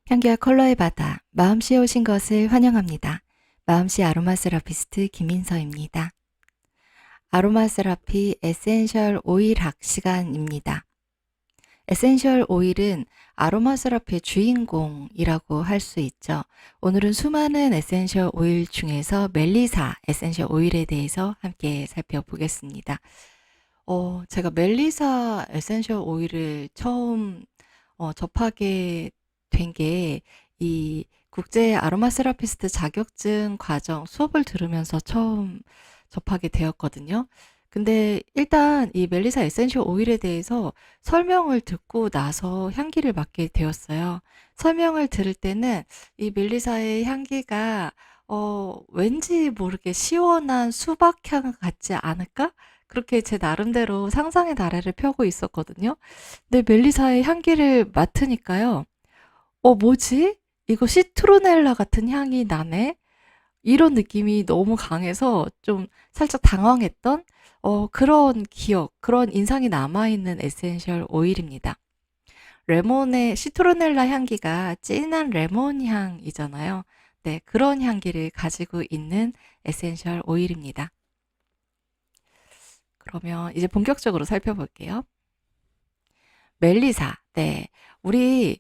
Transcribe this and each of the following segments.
향기와 컬러의 바다, 마음씨에 오신 것을 환영합니다. 마음씨 아로마 세라피스트 김민서입니다. 아로마 세라피 에센셜 오일 학 시간입니다. 에센셜 오일은 아로마 세라피의 주인공이라고 할 수 있죠. 오늘은 수많은 에센셜 오일 중에서 멜리사 에센셜 오일에 대해서 함께 살펴보겠습니다. 제가 멜리사 에센셜 오일을 처음 접하게 된 게 이 국제 아로마 세라피스트 자격증 과정 수업을 들으면서 처음 접하게 되었거든요. 근데 일단 이 멜리사 에센셜 오일에 대해서 설명을 듣고 나서 향기를 맡게 되었어요. 설명을 들을 때는 이 멜리사의 향기가 왠지 모르게 시원한 수박향 같지 않을까? 그렇게 제 나름대로 상상의 나래를 펴고 있었거든요. 근데 멜리사의 향기를 맡으니까요. 뭐지? 이거 시트로넬라 같은 향이 나네? 이런 느낌이 너무 강해서 좀 살짝 당황했던 그런 기억, 그런 인상이 남아있는 에센셜 오일입니다. 레몬의 시트로넬라 향기가 진한 레몬 향이잖아요. 네, 그런 향기를 가지고 있는 에센셜 오일입니다. 그러면 이제 본격적으로 살펴볼게요. 멜리사. 네. 우리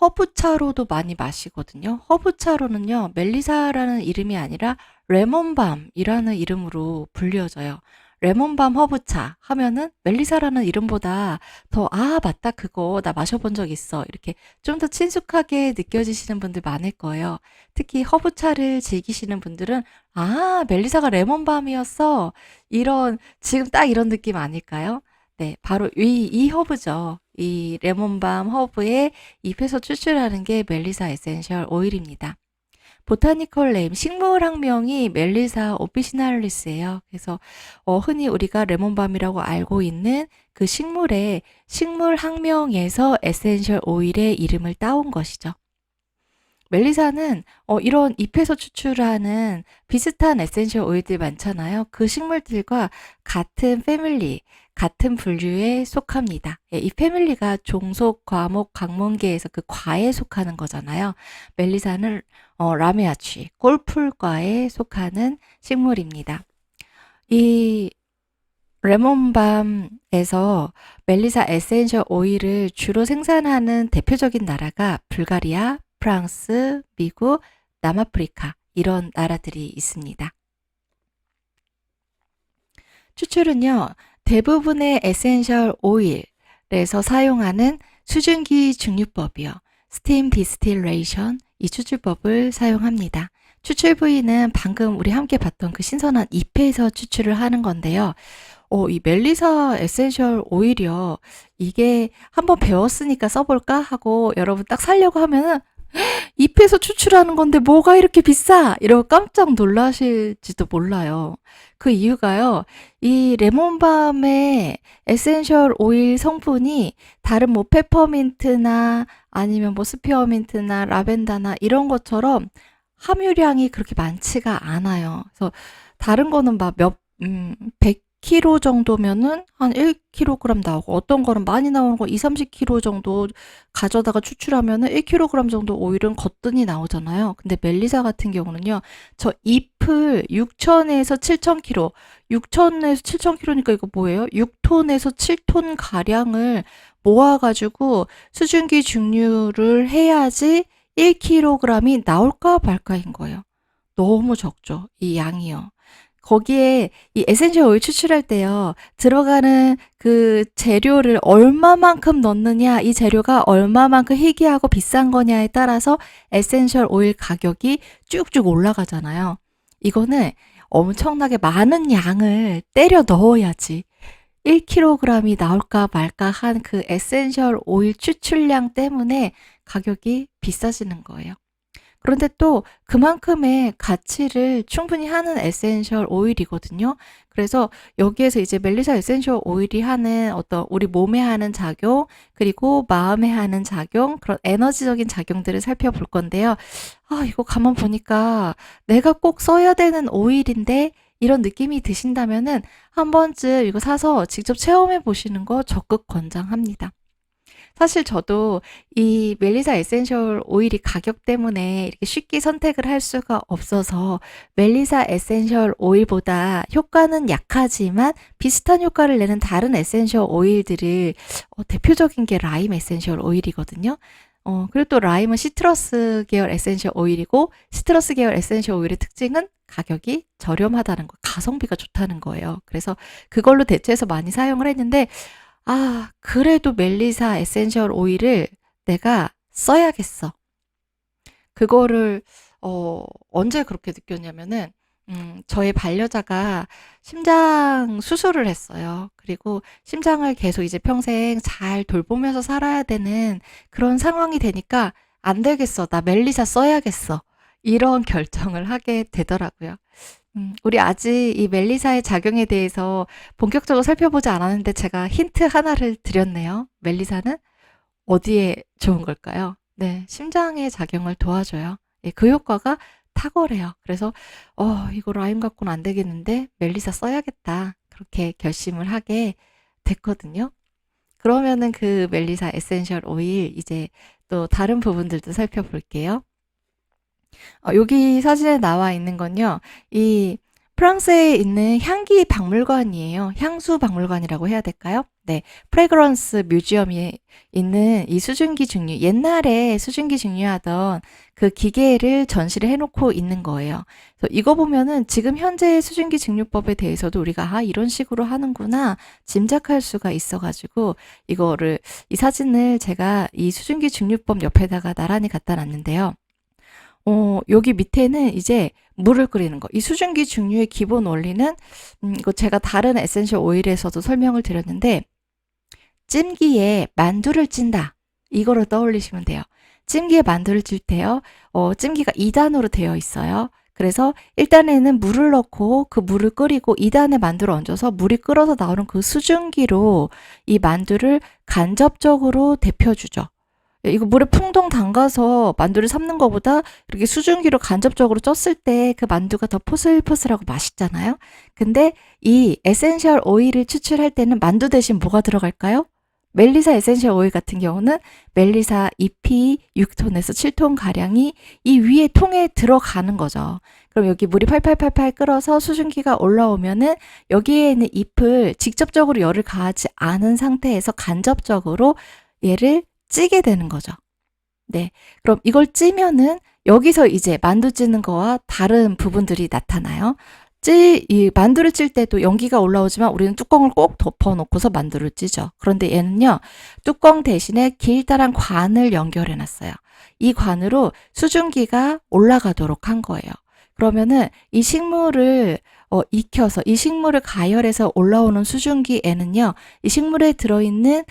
허브차로도 많이 마시거든요. 허브차로는요, 멜리사라는 이름이 아니라 레몬밤이라는 이름으로 불려져요. 레몬밤 허브차 하면은 멜리사라는 이름보다 더, 맞다, 그거 나 마셔본 적 있어. 이렇게 좀 더 친숙하게 느껴지시는 분들 많을 거예요. 특히 허브차를 즐기시는 분들은, 멜리사가 레몬밤이었어. 지금 딱 이런 느낌 아닐까요? 네, 바로 이 허브죠. 이 레몬밤 허브의 잎에서 추출하는 게 멜리사 에센셜 오일입니다. 보타니컬 네임, 식물 학명이 멜리사 오피시날리스예요. 그래서 흔히 우리가 레몬밤이라고 알고 있는 그 식물 학명에서 에센셜 오일의 이름을 따온 것이죠. 멜리사는 이런 잎에서 추출하는 비슷한 에센셜 오일들 많잖아요. 그 식물들과 같은 패밀리, 같은 분류에 속합니다. 이 패밀리가 종속, 과목, 강몬계에서 그 과에 속하는 거잖아요. 멜리사는 라메아취, 꼴풀과에 속하는 식물입니다. 이 레몬밤에서 멜리사 에센셜 오일을 주로 생산하는 대표적인 나라가 불가리아, 프랑스, 미국, 남아프리카 이런 나라들이 있습니다. 추출은요, 대부분의 에센셜 오일에서 사용하는 수증기 증류법이요. 스팀 디스틸레이션 이 추출법을 사용합니다. 추출 부위는 방금 우리 함께 봤던 그 신선한 잎에서 추출을 하는 건데요. 이 멜리사 에센셜 오일이요. 이게 한번 배웠으니까 써볼까 하고 여러분 딱 사려고 하면은 잎에서 추출하는 건데 뭐가 이렇게 비싸? 이러고 깜짝 놀라실지도 몰라요. 그 이유가요. 이 레몬밤의 에센셜 오일 성분이 다른 뭐 페퍼민트나 아니면 뭐 스피어민트나 라벤더나 이런 것처럼 함유량이 그렇게 많지가 않아요. 그래서 다른 거는 막 100kg 정도면은 한 1kg 나오고 어떤 거는 많이 나오는 거 2, 30kg 정도 가져다가 추출하면은 1kg 정도 오일은 거뜬히 나오잖아요. 근데 멜리사 같은 경우는요. 저 잎을 6,000에서 7,000kg, 6,000에서 7,000kg니까 이거 뭐예요? 6톤에서 7톤 가량을 모아가지고 수증기 증류를 해야지 1kg이 나올까 말까인 거예요. 너무 적죠. 이 양이요. 거기에 이 에센셜 오일 추출할 때요. 들어가는 그 재료를 얼마만큼 넣느냐, 이 재료가 얼마만큼 희귀하고 비싼 거냐에 따라서 에센셜 오일 가격이 쭉쭉 올라가잖아요. 이거는 엄청나게 많은 양을 때려 넣어야지 1kg이 나올까 말까 한 그 에센셜 오일 추출량 때문에 가격이 비싸지는 거예요. 그런데 또 그만큼의 가치를 충분히 하는 에센셜 오일이거든요. 그래서 여기에서 이제 멜리사 에센셜 오일이 하는 어떤 우리 몸에 하는 작용, 그리고 마음에 하는 작용, 그런 에너지적인 작용들을 살펴볼 건데요. 이거 가만 보니까 내가 꼭 써야 되는 오일인데 이런 느낌이 드신다면은 한 번쯤 이거 사서 직접 체험해 보시는 거 적극 권장합니다. 사실 저도 이 멜리사 에센셜 오일이 가격 때문에 이렇게 쉽게 선택을 할 수가 없어서 멜리사 에센셜 오일보다 효과는 약하지만 비슷한 효과를 내는 다른 에센셜 오일들을 대표적인 게 라임 에센셜 오일이거든요. 그리고 또 라임은 시트러스 계열 에센셜 오일이고 시트러스 계열 에센셜 오일의 특징은 가격이 저렴하다는 거, 가성비가 좋다는 거예요. 그래서 그걸로 대체해서 많이 사용을 했는데 그래도 멜리사 에센셜 오일을 내가 써야겠어. 그거를 언제 그렇게 느꼈냐면은 저의 반려자가 심장 수술을 했어요. 그리고 심장을 계속 이제 평생 잘 돌보면서 살아야 되는 그런 상황이 되니까 안 되겠어. 나 멜리사 써야겠어. 이런 결정을 하게 되더라고요. 우리 아직 이 멜리사의 작용에 대해서 본격적으로 살펴보지 않았는데 제가 힌트 하나를 드렸네요. 멜리사는 어디에 좋은 걸까요? 네, 심장의 작용을 도와줘요. 예, 그 효과가 탁월해요. 그래서 이거 라임 갖고는 안 되겠는데 멜리사 써야겠다. 그렇게 결심을 하게 됐거든요. 그러면은 그 멜리사 에센셜 오일 이제 또 다른 부분들도 살펴볼게요. 여기 사진에 나와 있는 건요. 이 프랑스에 있는 향기 박물관이에요. 향수 박물관이라고 해야 될까요? 네. 프레그런스 뮤지엄에 있는 이 수증기 증류, 옛날에 수증기 증류하던 그 기계를 전시를 해놓고 있는 거예요. 그래서 이거 보면은 지금 현재 수증기 증류법에 대해서도 우리가 이런 식으로 하는구나 짐작할 수가 있어가지고 이 사진을 제가 이 수증기 증류법 옆에다가 나란히 갖다 놨는데요. 여기 밑에는 이제 물을 끓이는 거. 이 수증기 증류의 기본 원리는, 이거 제가 다른 에센셜 오일에서도 설명을 드렸는데, 찜기에 만두를 찐다. 이거를 떠올리시면 돼요. 찜기에 만두를 찔 때요, 찜기가 2단으로 되어 있어요. 그래서 1단에는 물을 넣고 그 물을 끓이고 2단에 만두를 얹어서 물이 끓어서 나오는 그 수증기로 이 만두를 간접적으로 데펴주죠. 이거 물에 풍덩 담가서 만두를 삶는 것보다 이렇게 수증기로 간접적으로 쪘을 때 그 만두가 더 포슬포슬하고 맛있잖아요. 근데 이 에센셜 오일을 추출할 때는 만두 대신 뭐가 들어갈까요? 멜리사 에센셜 오일 같은 경우는 멜리사 잎이 6톤에서 7톤 가량이 이 위에 통에 들어가는 거죠. 그럼 여기 물이 팔팔팔팔 끓어서 수증기가 올라오면은 여기에 있는 잎을 직접적으로 열을 가하지 않은 상태에서 간접적으로 얘를 찌게 되는 거죠. 네. 그럼 이걸 찌면은 여기서 이제 만두 찌는 거와 다른 부분들이 나타나요. 이 만두를 찔 때도 연기가 올라오지만 우리는 뚜껑을 꼭 덮어놓고서 만두를 찌죠. 그런데 얘는요, 뚜껑 대신에 길다란 관을 연결해 놨어요. 이 관으로 수증기가 올라가도록 한 거예요. 그러면은 이 식물을 익혀서 이 식물을 가열해서 올라오는 수증기에는요, 이 식물에 들어있는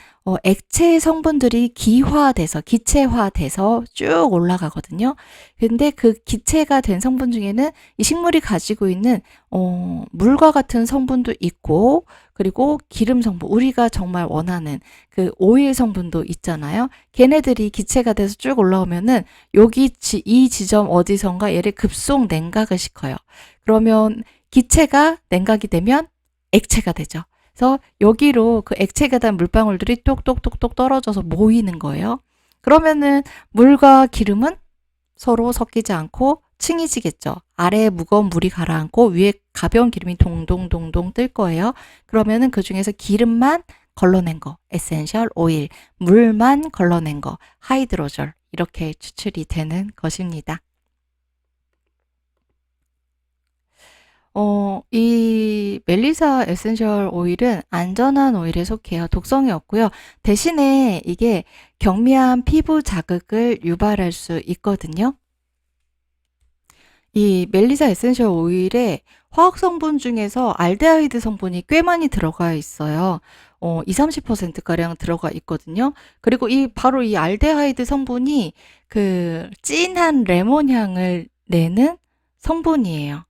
액체 성분들이 기체화돼서 쭉 올라가거든요. 근데 그 기체가 된 성분 중에는 이 식물이 가지고 있는 물과 같은 성분도 있고, 그리고 기름 성분, 우리가 정말 원하는 그 오일 성분도 있잖아요. 걔네들이 기체가 돼서 쭉 올라오면은 이 지점 어디선가 얘를 급속 냉각을 시켜요. 그러면 기체가 냉각이 되면 액체가 되죠. 그래서 여기로 그 액체가 된 물방울들이 똑똑똑똑 떨어져서 모이는 거예요. 그러면은 물과 기름은 서로 섞이지 않고 층이지겠죠. 아래에 무거운 물이 가라앉고 위에 가벼운 기름이 동동동동 뜰 거예요. 그러면은 그 중에서 기름만 걸러낸 거, 에센셜 오일, 물만 걸러낸 거, 하이드로졸, 이렇게 추출이 되는 것입니다. 이 멜리사 에센셜 오일은 안전한 오일에 속해요. 독성이 없고요. 대신에 이게 경미한 피부 자극을 유발할 수 있거든요. 이 멜리사 에센셜 오일에 화학 성분 중에서 알데하이드 성분이 꽤 많이 들어가 있어요. 20-30%가량 들어가 있거든요. 그리고 바로 이 알데하이드 성분이 그 진한 레몬 향을 내는 성분이에요.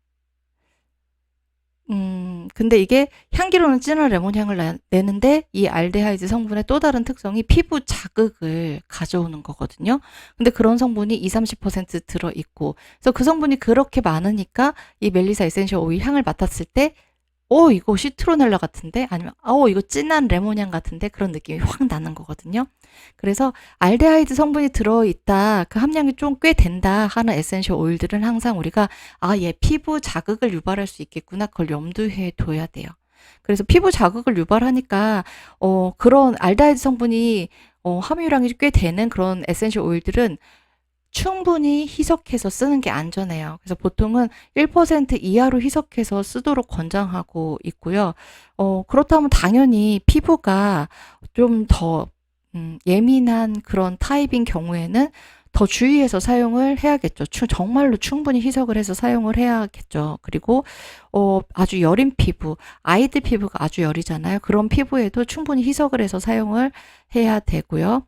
근데 이게 향기로는 진한 레몬 향을 내는데 이 알데하이드 성분의 또 다른 특성이 피부 자극을 가져오는 거거든요. 근데 그런 성분이 20-30% 들어있고, 그래서 그 성분이 그렇게 많으니까 이 멜리사 에센셜 오일 향을 맡았을 때 이거 시트로넬라 같은데? 아니면, 이거 진한 레몬향 같은데? 그런 느낌이 확 나는 거거든요. 그래서 알데하이드 성분이 들어있다, 그 함량이 좀 꽤 된다 하는 에센셜 오일들은 항상 우리가, 얘 피부 자극을 유발할 수 있겠구나. 그걸 염두에 둬야 돼요. 그래서 피부 자극을 유발하니까, 그런 알데하이드 성분이, 함유량이 꽤 되는 그런 에센셜 오일들은 충분히 희석해서 쓰는 게 안전해요. 그래서 보통은 1% 이하로 희석해서 쓰도록 권장하고 있고요. 그렇다면 당연히 피부가 좀 더 예민한 그런 타입인 경우에는 더 주의해서 사용을 해야겠죠. 정말로 충분히 희석을 해서 사용을 해야겠죠. 그리고 아주 여린 피부, 아이들 피부가 아주 여리잖아요. 그런 피부에도 충분히 희석을 해서 사용을 해야 되고요.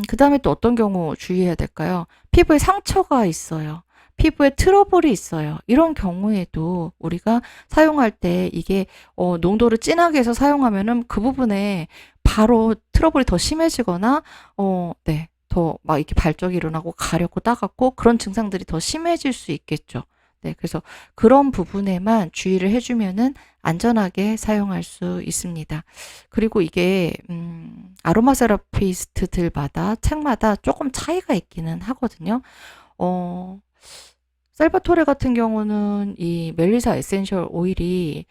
그 다음에 또 어떤 경우 주의해야 될까요? 피부에 상처가 있어요. 피부에 트러블이 있어요. 이런 경우에도 우리가 사용할 때 이게 농도를 진하게 해서 사용하면은 그 부분에 바로 트러블이 더 심해지거나 네, 더 막 이렇게 발적이 일어나고 가렵고 따갑고 그런 증상들이 더 심해질 수 있겠죠. 네, 그래서 그런 부분에만 주의를 해주면은 안전하게 사용할 수 있습니다. 그리고 이게 아로마 세라피스트들마다 책마다 조금 차이가 있기는 하거든요. 어, 살바토레 같은 경우는 이 멜리사 에센셜 오일이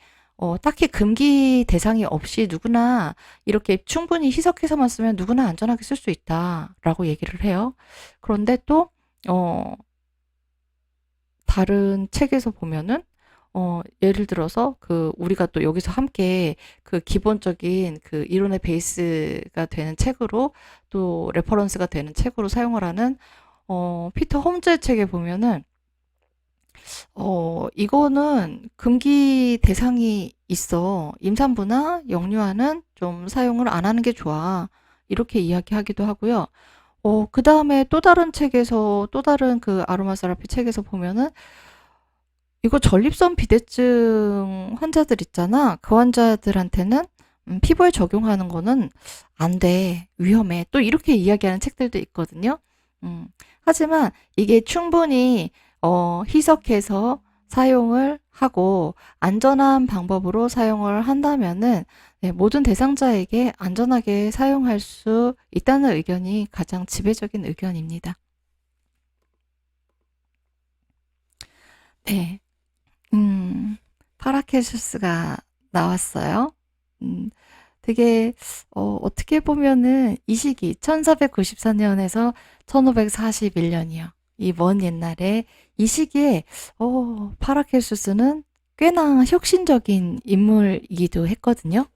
딱히 금기 대상이 없이 누구나 이렇게 충분히 희석해서만 쓰면 누구나 안전하게 쓸 수 있다라고 얘기를 해요. 그런데 또 다른 책에서 보면은 예를 들어서 그 우리가 또 여기서 함께 그 기본적인 그 이론의 베이스가 되는 책으로 또 레퍼런스가 되는 책으로 사용을 하는 피터 홈즈의 책에 보면은 이거는 금기 대상이 있어. 임산부나 영유아는 좀 사용을 안 하는 게 좋아. 이렇게 이야기하기도 하고요. 그 다음에 또 다른 책에서, 또 다른 그 아로마 세라피 책에서 보면은 이거 전립선 비대증 환자들 있잖아. 그 환자들한테는 피부에 적용하는 거는 안 돼. 위험해. 또 이렇게 이야기하는 책들도 있거든요. 하지만 이게 충분히 희석해서 사용을 하고 안전한 방법으로 사용을 한다면은 네, 모든 대상자에게 안전하게 사용할 수 있다는 의견이 가장 지배적인 의견입니다. 네. 파라케슈스가 나왔어요. 음, 되게, 어떻게 보면은 이 시기, 1494년에서 1541년이요. 이 먼 옛날에 이 시기에, 파라케슈스는 꽤나 혁신적인 인물이기도 했거든요.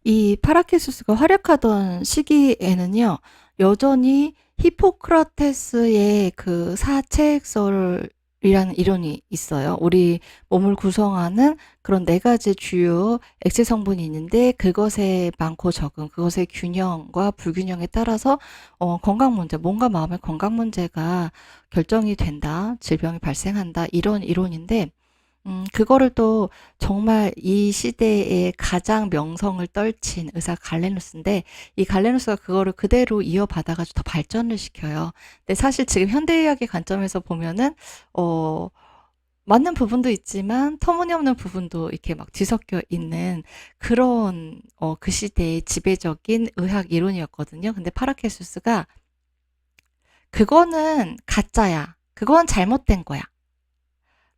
이 파라케수스가 활약하던 시기에는요, 여전히 히포크라테스의 그 사체액설이라는 이론이 있어요. 우리 몸을 구성하는 그런 네 가지 주요 액체 성분이 있는데 그것의 많고 적은, 그것의 균형과 불균형에 따라서 건강 문제, 몸과 마음의 건강 문제가 결정이 된다, 질병이 발생한다, 이런 이론인데 그거를 또 정말 이 시대에 가장 명성을 떨친 의사 갈레누스인데 이 갈레누스가 그거를 그대로 이어받아가지고 더 발전을 시켜요. 근데 사실 지금 현대의학의 관점에서 보면은 맞는 부분도 있지만 터무니없는 부분도 이렇게 막 뒤섞여 있는 그런 그 시대의 지배적인 의학 이론이었거든요. 근데 파라케수스가 그거는 가짜야. 그건 잘못된 거야.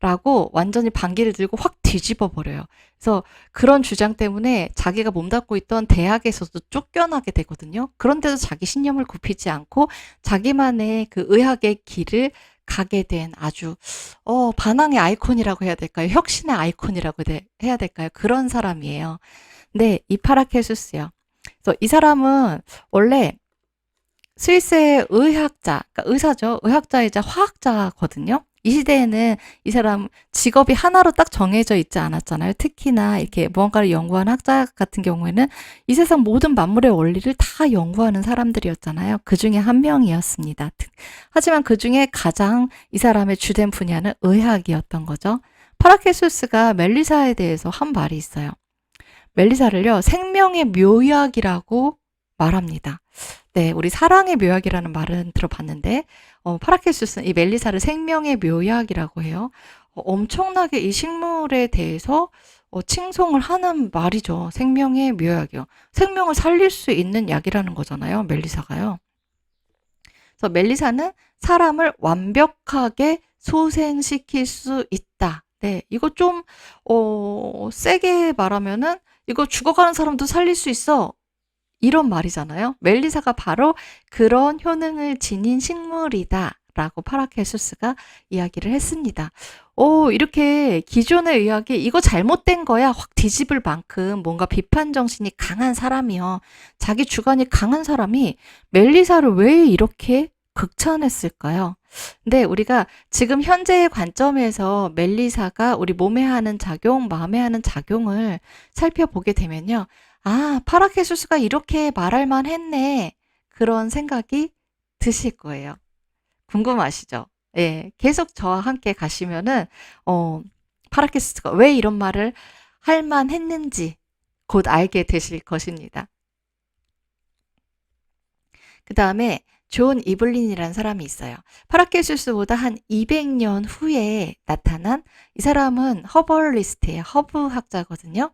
라고 완전히 반기를 들고 확 뒤집어 버려요. 그래서 그런 주장 때문에 자기가 몸담고 있던 대학에서도 쫓겨나게 되거든요. 그런데도 자기 신념을 굽히지 않고 자기만의 그 의학의 길을 가게 된 아주 반항의 아이콘이라고 해야 될까요? 혁신의 아이콘이라고 해야 될까요? 그런 사람이에요. 네, 이 파라케수스요. 그래서 이 사람은 원래 스위스의 의학자, 그러니까 의사죠. 의학자이자 화학자거든요. 이 시대에는 이 사람 직업이 하나로 딱 정해져 있지 않았잖아요. 특히나 이렇게 무언가를 연구하는 학자 같은 경우에는 이 세상 모든 만물의 원리를 다 연구하는 사람들이었잖아요. 그 중에 한 명이었습니다. 하지만 그 중에 가장 이 사람의 주된 분야는 의학이었던 거죠. 파라케수스가 멜리사에 대해서 한 말이 있어요. 멜리사를요, 생명의 묘약이라고 말합니다. 네, 우리 사랑의 묘약이라는 말은 들어봤는데, 파라케수스는 이 멜리사를 생명의 묘약이라고 해요. 엄청나게 이 식물에 대해서 칭송을 하는 말이죠. 생명의 묘약이요. 생명을 살릴 수 있는 약이라는 거잖아요. 멜리사가요. 그래서 멜리사는 사람을 완벽하게 소생시킬 수 있다. 네, 이거 좀 세게 말하면은 이거 죽어가는 사람도 살릴 수 있어. 이런 말이잖아요. 멜리사가 바로 그런 효능을 지닌 식물이다. 라고 파라켈수스가 이야기를 했습니다. 이렇게 기존의 의학이 이거 잘못된 거야 확 뒤집을 만큼 뭔가 비판 정신이 강한 사람이요. 자기 주관이 강한 사람이 멜리사를 왜 이렇게 극찬했을까요? 근데 우리가 지금 현재의 관점에서 멜리사가 우리 몸에 하는 작용, 마음에 하는 작용을 살펴보게 되면요. 아, 파라켈수스가 이렇게 말할 만했네. 그런 생각이 드실 거예요. 궁금하시죠? 예, 계속 저와 함께 가시면은 파라켈수스가 왜 이런 말을 할 만했는지 곧 알게 되실 것입니다. 그 다음에 존 이블린이라는 사람이 있어요. 파라켈수스보다 한 200년 후에 나타난 이 사람은 허벌리스트예요. 허브학자거든요.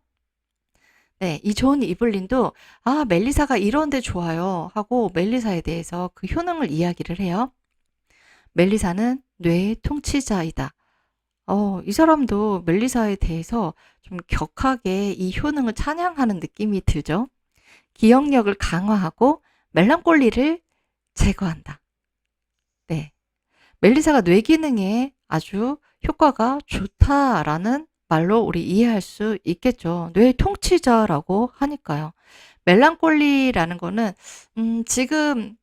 네, 이 존 이블린도 아, 멜리사가 이런데 좋아요 하고 멜리사에 대해서 그 효능을 이야기를 해요. 멜리사는 뇌의 통치자이다. 이 사람도 멜리사에 대해서 좀 격하게 이 효능을 찬양하는 느낌이 들죠. 기억력을 강화하고 멜랑콜리를 제거한다. 네. 멜리사가 뇌 기능에 아주 효과가 좋다라는 말로 우리 이해할 수 있겠죠. 뇌 통치자라고 하니까요. 멜랑콜리라는 거는 지금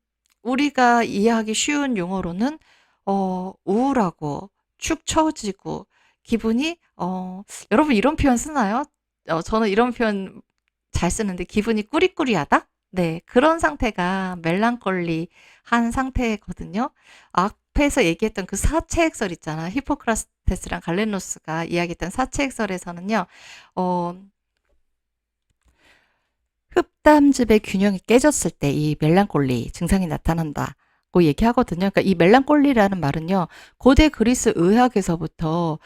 우리가 이해하기 쉬운 용어로는 우울하고 축 처지고 기분이 여러분 이런 표현 쓰나요? 저는 이런 표현 잘 쓰는데 기분이 꾸리꾸리하다? 네, 그런 상태가 멜랑콜리한 상태거든요. 앞에서 얘기했던 그 사체액설 있잖아. 히포크라테스랑 갈레노스가 이야기했던 사체액설에서는요. 어, 흡담즙의 균형이 깨졌을 때 이 멜랑콜리 증상이 나타난다고 얘기하거든요. 그러니까 이 멜랑콜리라는 말은요. 고대 그리스 의학에서부터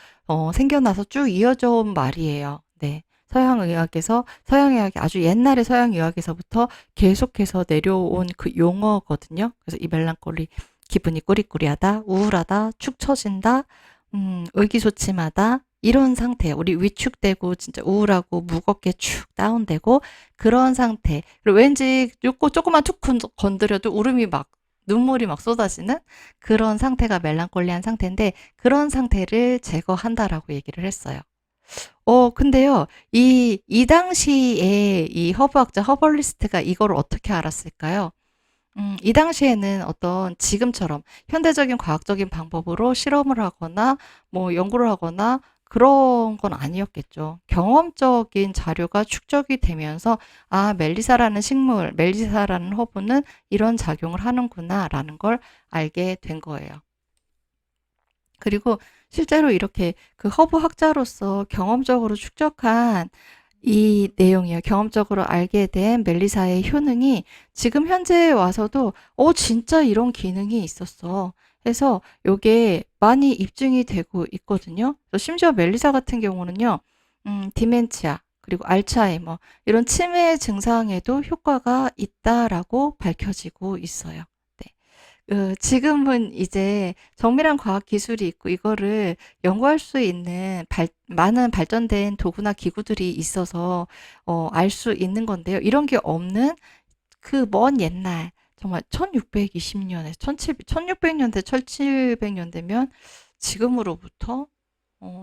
생겨나서 쭉 이어져 온 말이에요. 네. 서양의학이 아주 옛날의 서양의학에서부터 계속해서 내려온 그 용어거든요. 그래서 이 멜랑콜리, 기분이 꾸리꾸리하다, 우울하다, 축 처진다, 의기소침하다, 이런 상태, 우리 위축되고 진짜 우울하고 무겁게 축 다운되고 그런 상태. 그리고 왠지 조금만 툭 건드려도 눈물이 막 쏟아지는 그런 상태가 멜랑콜리한 상태인데 그런 상태를 제거한다라고 얘기를 했어요. 근데요, 이 당시에 이 허브학자 허벌리스트가 이걸 어떻게 알았을까요? 이 당시에는 어떤 지금처럼 현대적인 과학적인 방법으로 실험을 하거나 뭐 연구를 하거나 그런 건 아니었겠죠. 경험적인 자료가 축적이 되면서 아, 멜리사라는 허브는 이런 작용을 하는구나라는 걸 알게 된 거예요. 그리고 실제로 이렇게 그 허브 학자로서 경험적으로 축적한 이 내용이요. 경험적으로 알게 된 멜리사의 효능이 지금 현재에 와서도 진짜 이런 기능이 있었어. 해서 요게 많이 입증이 되고 있거든요. 심지어 멜리사 같은 경우는요. 디멘치아 그리고 알츠하이머 이런 치매 증상에도 효과가 있다라고 밝혀지고 있어요. 네. 지금은 이제 정밀한 과학 기술이 있고 이거를 연구할 수 있는 많은 발전된 도구나 기구들이 있어서 알 수 있는 건데요. 이런 게 없는 그 먼 옛날 정말 1620년에 1600년대 1700년대면 지금으로부터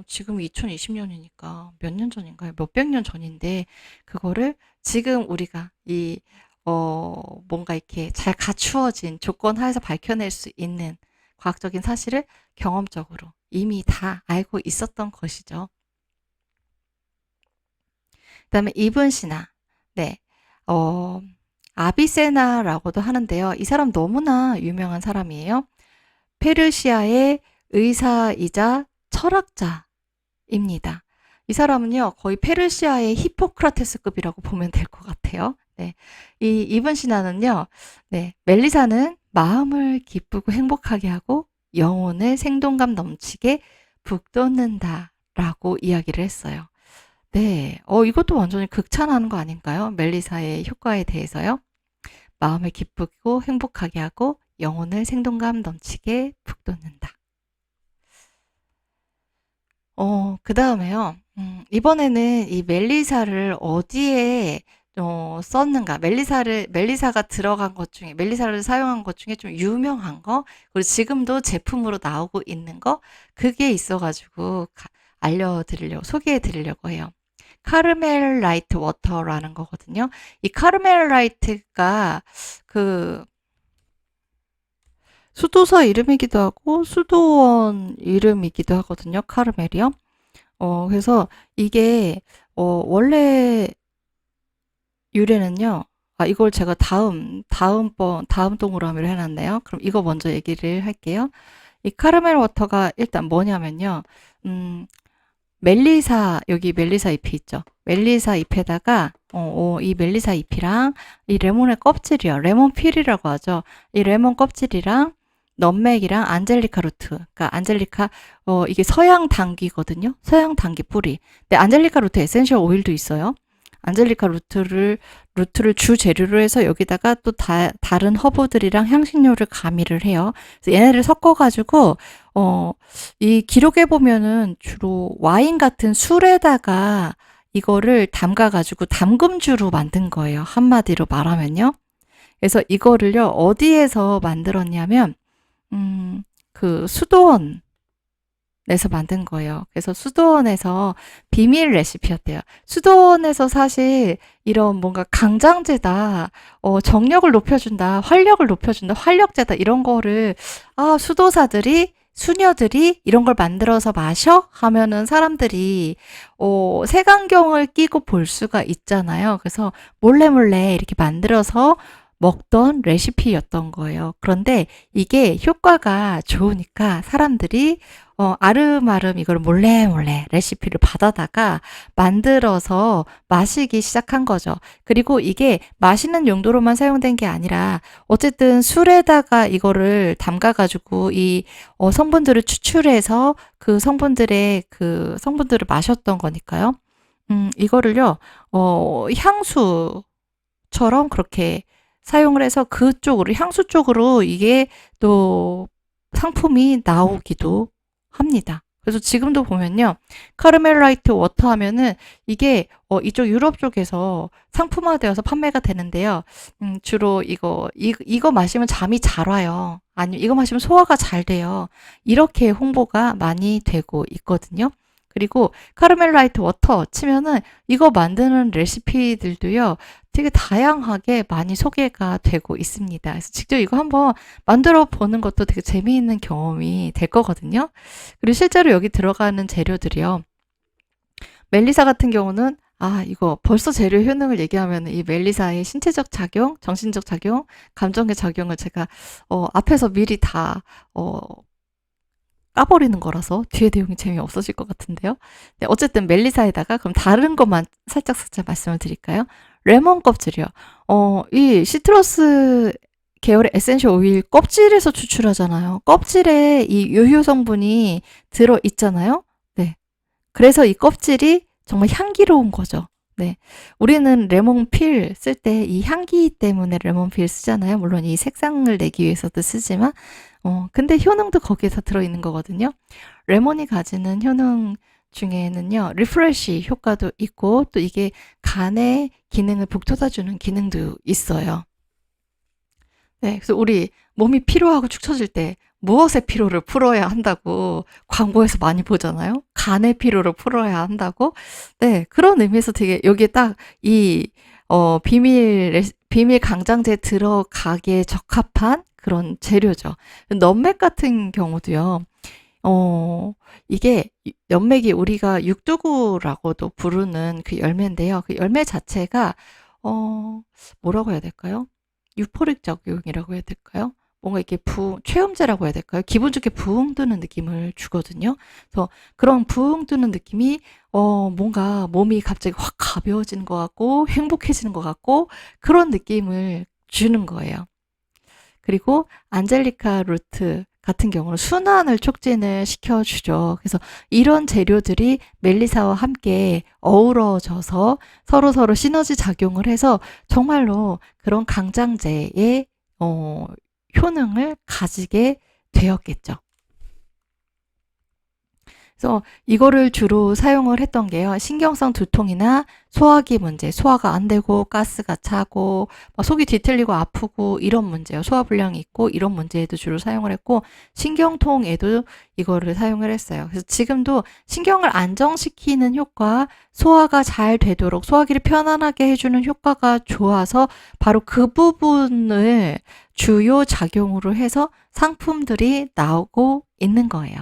지금 2020년이니까 몇 년 전인가요? 몇백 년 전인데 그거를 지금 우리가 뭔가 이렇게 잘 갖추어진 조건 하에서 밝혀낼 수 있는 과학적인 사실을 경험적으로 이미 다 알고 있었던 것이죠. 그다음에 이븐 시나, 네, 아비세나라고도 하는데요. 이 사람 너무나 유명한 사람이에요. 페르시아의 의사이자 철학자입니다. 이 사람은요, 거의 페르시아의 히포크라테스급이라고 보면 될 것 같아요. 네. 이 이븐 시나는요, 네. 멜리사는 마음을 기쁘고 행복하게 하고 영혼을 생동감 넘치게 북돋는다라고 이야기를 했어요. 네, 이것도 완전히 극찬하는 거 아닌가요? 멜리사의 효과에 대해서요. 마음을 기쁘고 행복하게 하고 영혼을 생동감 넘치게 북돋는다. 그 다음에요. 이번에는 이 멜리사를 어디에 썼는가? 멜리사가 들어간 것 중에, 멜리사를 사용한 것 중에 좀 유명한 거, 그리고 지금도 제품으로 나오고 있는 거, 그게 있어가지고 소개해 드리려고 해요. 카르멜 라이트 워터라는 거거든요. 이 카르멜 라이트가 그 수도사 이름이기도 하고 수도원 이름이기도 하거든요. 카르멜이요. 그래서 이게 원래 유래는요. 이걸 제가 다음 동그라미로 해놨네요. 그럼 이거 먼저 얘기를 할게요. 이 카르멜 워터가 일단 뭐냐면요. 여기 멜리사 잎이 있죠. 멜리사 잎에다가 이 멜리사 잎이랑 이 레몬의 껍질이요. 레몬 필이라고 하죠. 이 레몬 껍질이랑 넛맥이랑 안젤리카 루트. 그러니까 안젤리카 이게 서양 당귀거든요. 서양 당귀 뿌리. 근데 안젤리카 루트 에센셜 오일도 있어요. 안젤리카 루트를 주 재료로 해서 여기다가 또 다른 허브들이랑 향신료를 가미를 해요. 그래서 얘네를 섞어가지고 이 기록에 보면은 주로 와인 같은 술에다가 이거를 담가가지고 담금주로 만든 거예요. 한마디로 말하면요. 그래서 이거를요 어디에서 만들었냐면 그 수도원 에서 만든 거예요. 그래서 수도원에서 비밀 레시피였대요. 수도원에서 사실 이런 뭔가 강장제다, 정력을 높여준다, 활력을 높여준다, 활력제다 이런 거를 수도사들이 수녀들이 이런 걸 만들어서 마셔 하면은 사람들이 색안경을 끼고 볼 수가 있잖아요. 그래서 몰래 이렇게 만들어서 먹던 레시피였던 거예요. 그런데 이게 효과가 좋으니까 사람들이 아름아름 이걸 몰래 레시피를 받아다가 만들어서 마시기 시작한 거죠. 그리고 이게 마시는 용도로만 사용된 게 아니라 어쨌든 술에다가 이거를 담가가지고 이 성분들을 추출해서 그 성분들을 마셨던 거니까요. 이거를요, 향수처럼 그렇게 사용을 해서 향수 쪽으로 이게 또 상품이 나오기도 합니다. 그래서 지금도 보면요. 카르멜라이트 워터 하면은 이게 이쪽 유럽 쪽에서 상품화되어서 판매가 되는데요. 주로 이거 마시면 잠이 잘 와요. 아니면 이거 마시면 소화가 잘 돼요. 이렇게 홍보가 많이 되고 있거든요. 그리고 카르멜라이트 워터 치면은 이거 만드는 레시피들도요. 되게 다양하게 많이 소개가 되고 있습니다. 그래서 직접 이거 한번 만들어 보는 것도 되게 재미있는 경험이 될 거거든요. 그리고 실제로 여기 들어가는 재료들이요. 멜리사 같은 경우는 이거 벌써 재료 효능을 얘기하면 이 멜리사의 신체적 작용, 정신적 작용, 감정의 작용을 제가 앞에서 미리 다 까버리는 거라서 뒤에 내용이 재미없어질 것 같은데요. 네, 어쨌든 멜리사에다가 그럼 다른 것만 살짝 말씀을 드릴까요? 레몬 껍질이요. 이 시트러스 계열의 에센셜 오일 껍질에서 추출하잖아요. 껍질에 이 유효 성분이 들어 있잖아요. 네. 그래서 이 껍질이 정말 향기로운 거죠. 네. 우리는 레몬 필 쓸 때 이 향기 때문에 레몬 필 쓰잖아요. 물론 이 색상을 내기 위해서도 쓰지만, 근데 효능도 거기에서 들어있는 거거든요. 레몬이 가지는 효능 중에는요, 리프레시 효과도 있고, 또 이게 간의 기능을 북돋아주는 기능도 있어요. 네. 그래서 우리 몸이 피로하고 축 처질 때 무엇의 피로를 풀어야 한다고 광고에서 많이 보잖아요. 간의 피로를 풀어야 한다고. 네, 그런 의미에서 되게 여기에 딱 이 비밀 강장제에 들어가기에 적합한 그런 재료죠. 넛맥 같은 경우도요. 이게 넛맥이 우리가 육두구라고도 부르는 그 열매인데요. 그 열매 자체가 뭐라고 해야 될까요? 유포릭 작용이라고 해야 될까요? 뭔가 이렇게 최음제라고 해야 될까요? 기분 좋게 부흥 뜨는 느낌을 주거든요. 그래서 그런 부흥 뜨는 느낌이 뭔가 몸이 갑자기 확 가벼워지는 것 같고 행복해지는 것 같고 그런 느낌을 주는 거예요. 그리고 안젤리카 루트 같은 경우는 순환을 촉진을 시켜주죠. 그래서 이런 재료들이 멜리사와 함께 어우러져서 서로서로 시너지 작용을 해서 정말로 그런 강장제의 효능을 가지게 되었겠죠. 그래서 이거를 주로 사용을 했던 게요. 신경성 두통이나 소화기 문제, 소화가 안 되고 가스가 차고 속이 뒤틀리고 아프고 이런 문제요. 소화불량이 있고 이런 문제에도 주로 사용을 했고 신경통에도 이거를 사용을 했어요. 그래서 지금도 신경을 안정시키는 효과, 소화가 잘 되도록 소화기를 편안하게 해주는 효과가 좋아서 바로 그 부분을 주요 작용으로 해서 상품들이 나오고 있는 거예요.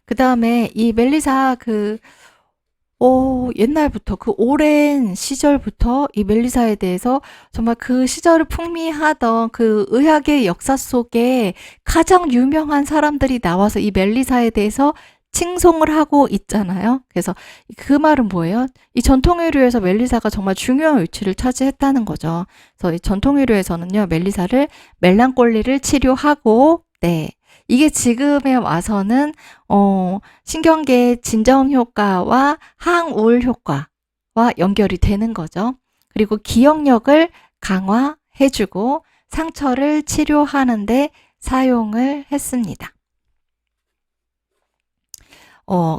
그 다음에 이 멜리사 옛날부터 그 오랜 시절부터 이 멜리사에 대해서 정말 그 시절을 풍미하던 그 의학의 역사 속에 가장 유명한 사람들이 나와서 이 멜리사에 대해서 칭송을 하고 있잖아요. 그래서 그 말은 뭐예요? 이 전통의료에서 멜리사가 정말 중요한 위치를 차지했다는 거죠. 그래서 이 전통의료에서는요, 멜리사를 멜랑콜리를 치료하고, 네. 이게 지금에 와서는 신경계 진정 효과와 항우울 효과와 연결이 되는 거죠. 그리고 기억력을 강화해주고 상처를 치료하는데 사용을 했습니다.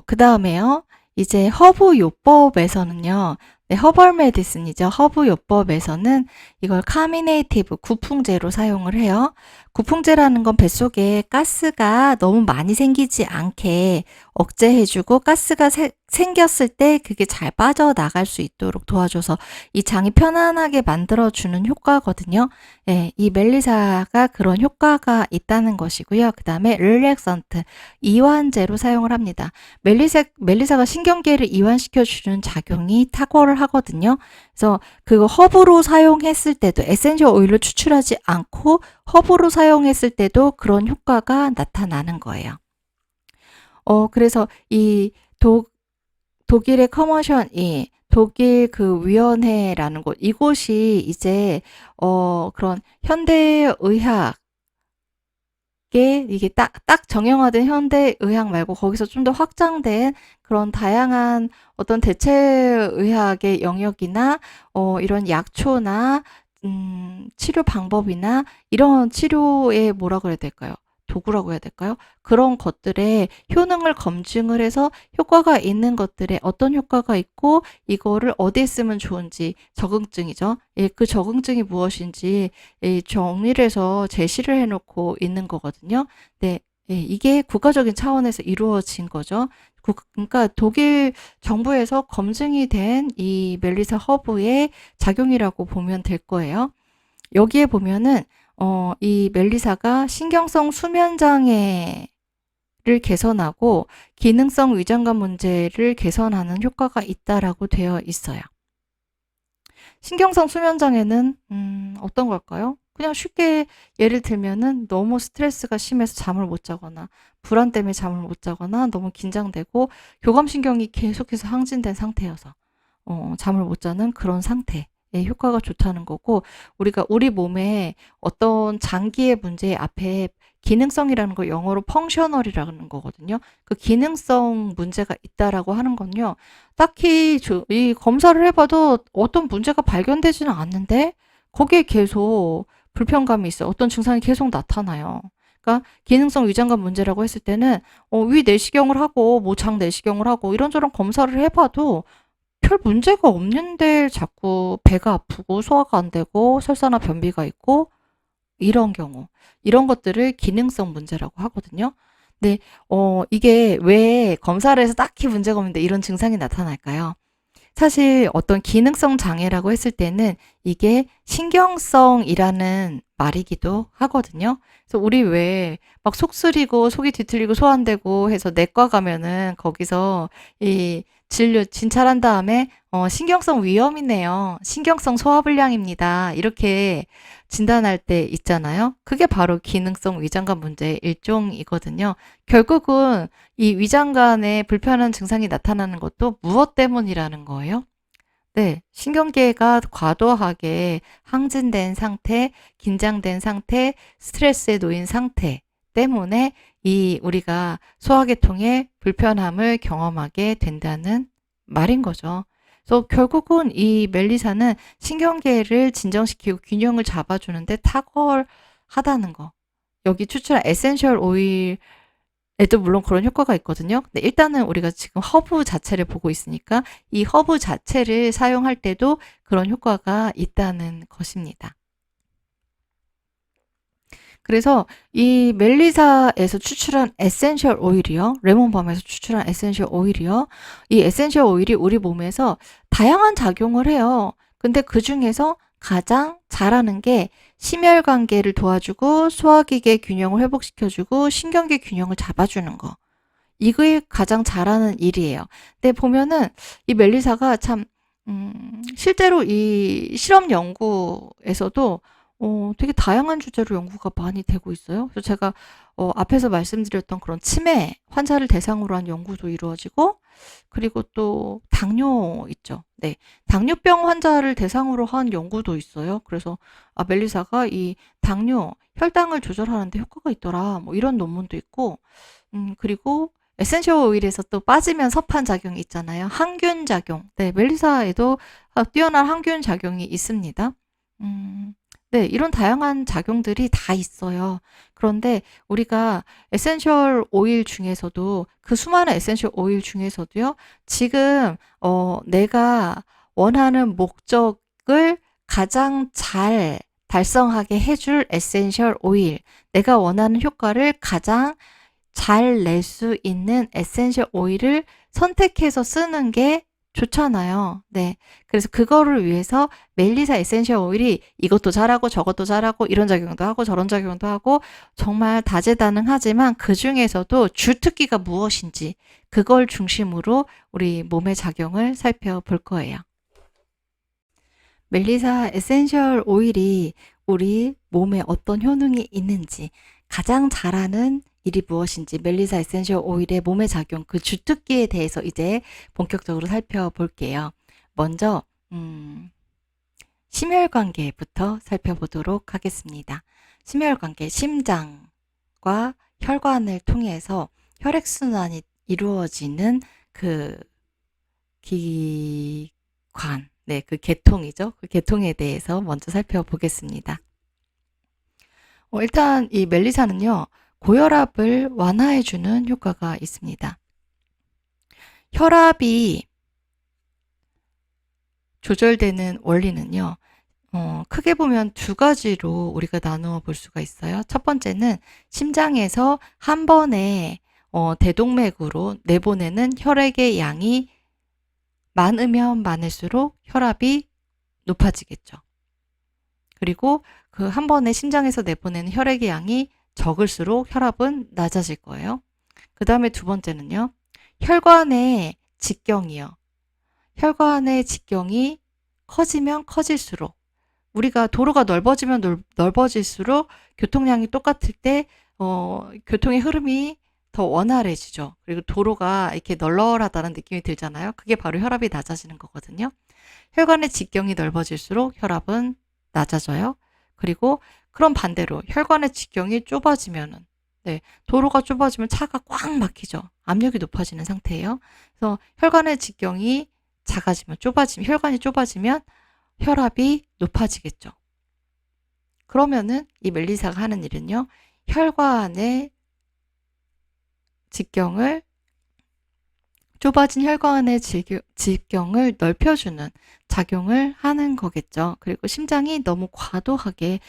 그 다음에요. 이제 허브요법에서는요. 네, 허벌 메디슨이죠. 허브요법에서는 이걸 카미네이티브 구풍제로 사용을 해요. 구풍제라는 건 뱃속에 가스가 너무 많이 생기지 않게 억제해주고 가스가 생겼을 때 그게 잘 빠져나갈 수 있도록 도와줘서 이 장이 편안하게 만들어주는 효과거든요. 네, 이 멜리사가 그런 효과가 있다는 것이고요. 그 다음에 릴렉선트, 이완제로 사용을 합니다. 멜리사가 신경계를 이완시켜주는 작용이 탁월을 하거든요. 그래서 그거 허브로 사용했을 때도 에센셜 오일로 추출하지 않고 허브로 사용했을 때도 그런 효과가 나타나는 거예요. 그래서 이 독일의 커머션이 독일 그 위원회라는 곳, 이곳이 이제 그런 현대의학 이게 딱 정형화된 현대의학 말고 거기서 좀 더 확장된 그런 다양한 어떤 대체의학의 영역이나 이런 약초나 치료 방법이나 이런 치료의 뭐라 그래야 될까요? 도구라고 해야 될까요? 그런 것들의 효능을 검증을 해서 효과가 있는 것들에 어떤 효과가 있고 이거를 어디에 쓰면 좋은지 적응증이죠. 예, 그 적응증이 무엇인지 정리를 해서 제시를 해놓고 있는 거거든요. 네, 예, 이게 국가적인 차원에서 이루어진 거죠. 그러니까 독일 정부에서 검증이 된 이 멜리사 허브의 작용이라고 보면 될 거예요. 여기에 보면은 이 멜리사가 신경성 수면장애를 개선하고 기능성 위장관 문제를 개선하는 효과가 있다라고 되어 있어요. 신경성 수면장애는 어떤 걸까요? 그냥 쉽게 예를 들면은 너무 스트레스가 심해서 잠을 못 자거나 불안 때문에 잠을 못 자거나 너무 긴장되고 교감신경이 계속해서 항진된 상태여서 잠을 못 자는 그런 상태의 효과가 좋다는 거고 우리가 우리 몸에 어떤 장기의 문제 앞에 기능성이라는 거 영어로 펑셔널이라는 거거든요. 그 기능성 문제가 있다라고 하는 건요. 딱히 이 검사를 해봐도 어떤 문제가 발견되지는 않는데 거기에 계속 불편감이 있어요. 어떤 증상이 계속 나타나요. 그러니까 기능성 위장관 문제라고 했을 때는 위 내시경을 하고 뭐 장 내시경을 하고 이런저런 검사를 해봐도 별 문제가 없는데 자꾸 배가 아프고 소화가 안 되고 설사나 변비가 있고 이런 경우 이런 것들을 기능성 문제라고 하거든요. 근데 이게 왜 검사를 해서 딱히 문제가 없는데 이런 증상이 나타날까요? 사실 어떤 기능성 장애라고 했을 때는 이게 신경성이라는 말이기도 하거든요. 그래서 우리 왜 막 속 쓰리고 속이 뒤틀리고 소화 안 되고 해서 내과 가면은 거기서 이 진료 진찰한 다음에 신경성 위염이네요. 신경성 소화불량입니다. 이렇게 진단할 때 있잖아요. 그게 바로 기능성 위장관 문제의 일종이거든요. 결국은 이 위장관에 불편한 증상이 나타나는 것도 무엇 때문이라는 거예요? 네, 신경계가 과도하게 항진된 상태, 긴장된 상태, 스트레스에 놓인 상태 때문에 우리가 소화계통의 불편함을 경험하게 된다는 말인 거죠. 그래서 결국은 이 멜리사는 신경계를 진정시키고 균형을 잡아주는데 탁월하다는 거. 여기 추출한 에센셜 오일 에도 물론 그런 효과가 있거든요. 근데 일단은 우리가 지금 허브 자체를 보고 있으니까 이 허브 자체를 사용할 때도 그런 효과가 있다는 것입니다. 그래서 이 멜리사에서 추출한 에센셜 오일이요. 레몬밤에서 추출한 에센셜 오일이요. 이 에센셜 오일이 우리 몸에서 다양한 작용을 해요. 근데 그 중에서 가장 잘하는 게 심혈관계를 도와주고 소화기계 균형을 회복시켜주고 신경계 균형을 잡아주는 거. 이게 가장 잘하는 일이에요. 근데 보면은 이 멜리사가 참 실제로 이 실험 연구에서도 되게 다양한 주제로 연구가 많이 되고 있어요. 그래서 제가 앞에서 말씀드렸던 그런 치매 환자를 대상으로 한 연구도 이루어지고, 그리고 또 당뇨 있죠. 네, 당뇨병 환자를 대상으로 한 연구도 있어요. 그래서 멜리사가 이 당뇨 혈당을 조절하는 데 효과가 있더라. 뭐 이런 논문도 있고, 그리고 에센셜 오일에서 또 빠지면 섭한 작용이 있잖아요. 항균 작용. 네, 멜리사에도 뛰어난 항균 작용이 있습니다. 네, 이런 다양한 작용들이 다 있어요. 그런데 우리가 에센셜 오일 중에서도 그 수많은 에센셜 오일 중에서도요. 지금 내가 원하는 목적을 가장 잘 달성하게 해줄 에센셜 오일, 내가 원하는 효과를 가장 잘 낼 수 있는 에센셜 오일을 선택해서 쓰는 게 좋잖아요. 네. 그래서 그거를 위해서 멜리사 에센셜 오일이 이것도 잘하고 저것도 잘하고 이런 작용도 하고 저런 작용도 하고 정말 다재다능하지만 그 중에서도 주특기가 무엇인지 그걸 중심으로 우리 몸의 작용을 살펴볼 거예요. 멜리사 에센셜 오일이 우리 몸에 어떤 효능이 있는지, 가장 잘하는 일이 무엇인지, 멜리사 에센셜 오일의 몸의 작용, 그 주특기에 대해서 이제 본격적으로 살펴볼게요. 먼저 심혈관계부터 살펴보도록 하겠습니다. 심혈관계, 심장과 혈관을 통해서 혈액순환이 이루어지는 그 기관, 네, 그 계통이죠. 그 계통에 대해서 먼저 살펴보겠습니다. 일단 이 멜리사는요, 고혈압을 완화해주는 효과가 있습니다. 혈압이 조절되는 원리는요, 크게 보면 두 가지로 우리가 나누어 볼 수가 있어요. 첫 번째는 심장에서 한 번에 대동맥으로 내보내는 혈액의 양이 많으면 많을수록 혈압이 높아지겠죠. 그리고 그 한 번에 심장에서 내보내는 혈액의 양이 적을수록 혈압은 낮아질 거예요. 그 다음에 두 번째는요. 혈관의 직경이요. 혈관의 직경이 커지면 커질수록, 우리가 도로가 넓어지면 넓어질수록 교통량이 똑같을 때 교통의 흐름이 더 원활해지죠. 그리고 도로가 이렇게 널널하다는 느낌이 들잖아요. 그게 바로 혈압이 낮아지는 거거든요. 혈관의 직경이 넓어질수록 혈압은 낮아져요. 그리고 그런 반대로 혈관의 직경이 좁아지면은, 네, 도로가 좁아지면 차가 꽉 막히죠. 압력이 높아지는 상태예요. 그래서 혈관의 직경이 작아지면 혈관이 좁아지면 혈압이 높아지겠죠. 그러면은 이 멜리사가 하는 일은요, 혈관의 직경을, 좁아진 혈관의 직경을 넓혀주는 작용을 하는 거겠죠. 그리고 심장이 너무 과도하게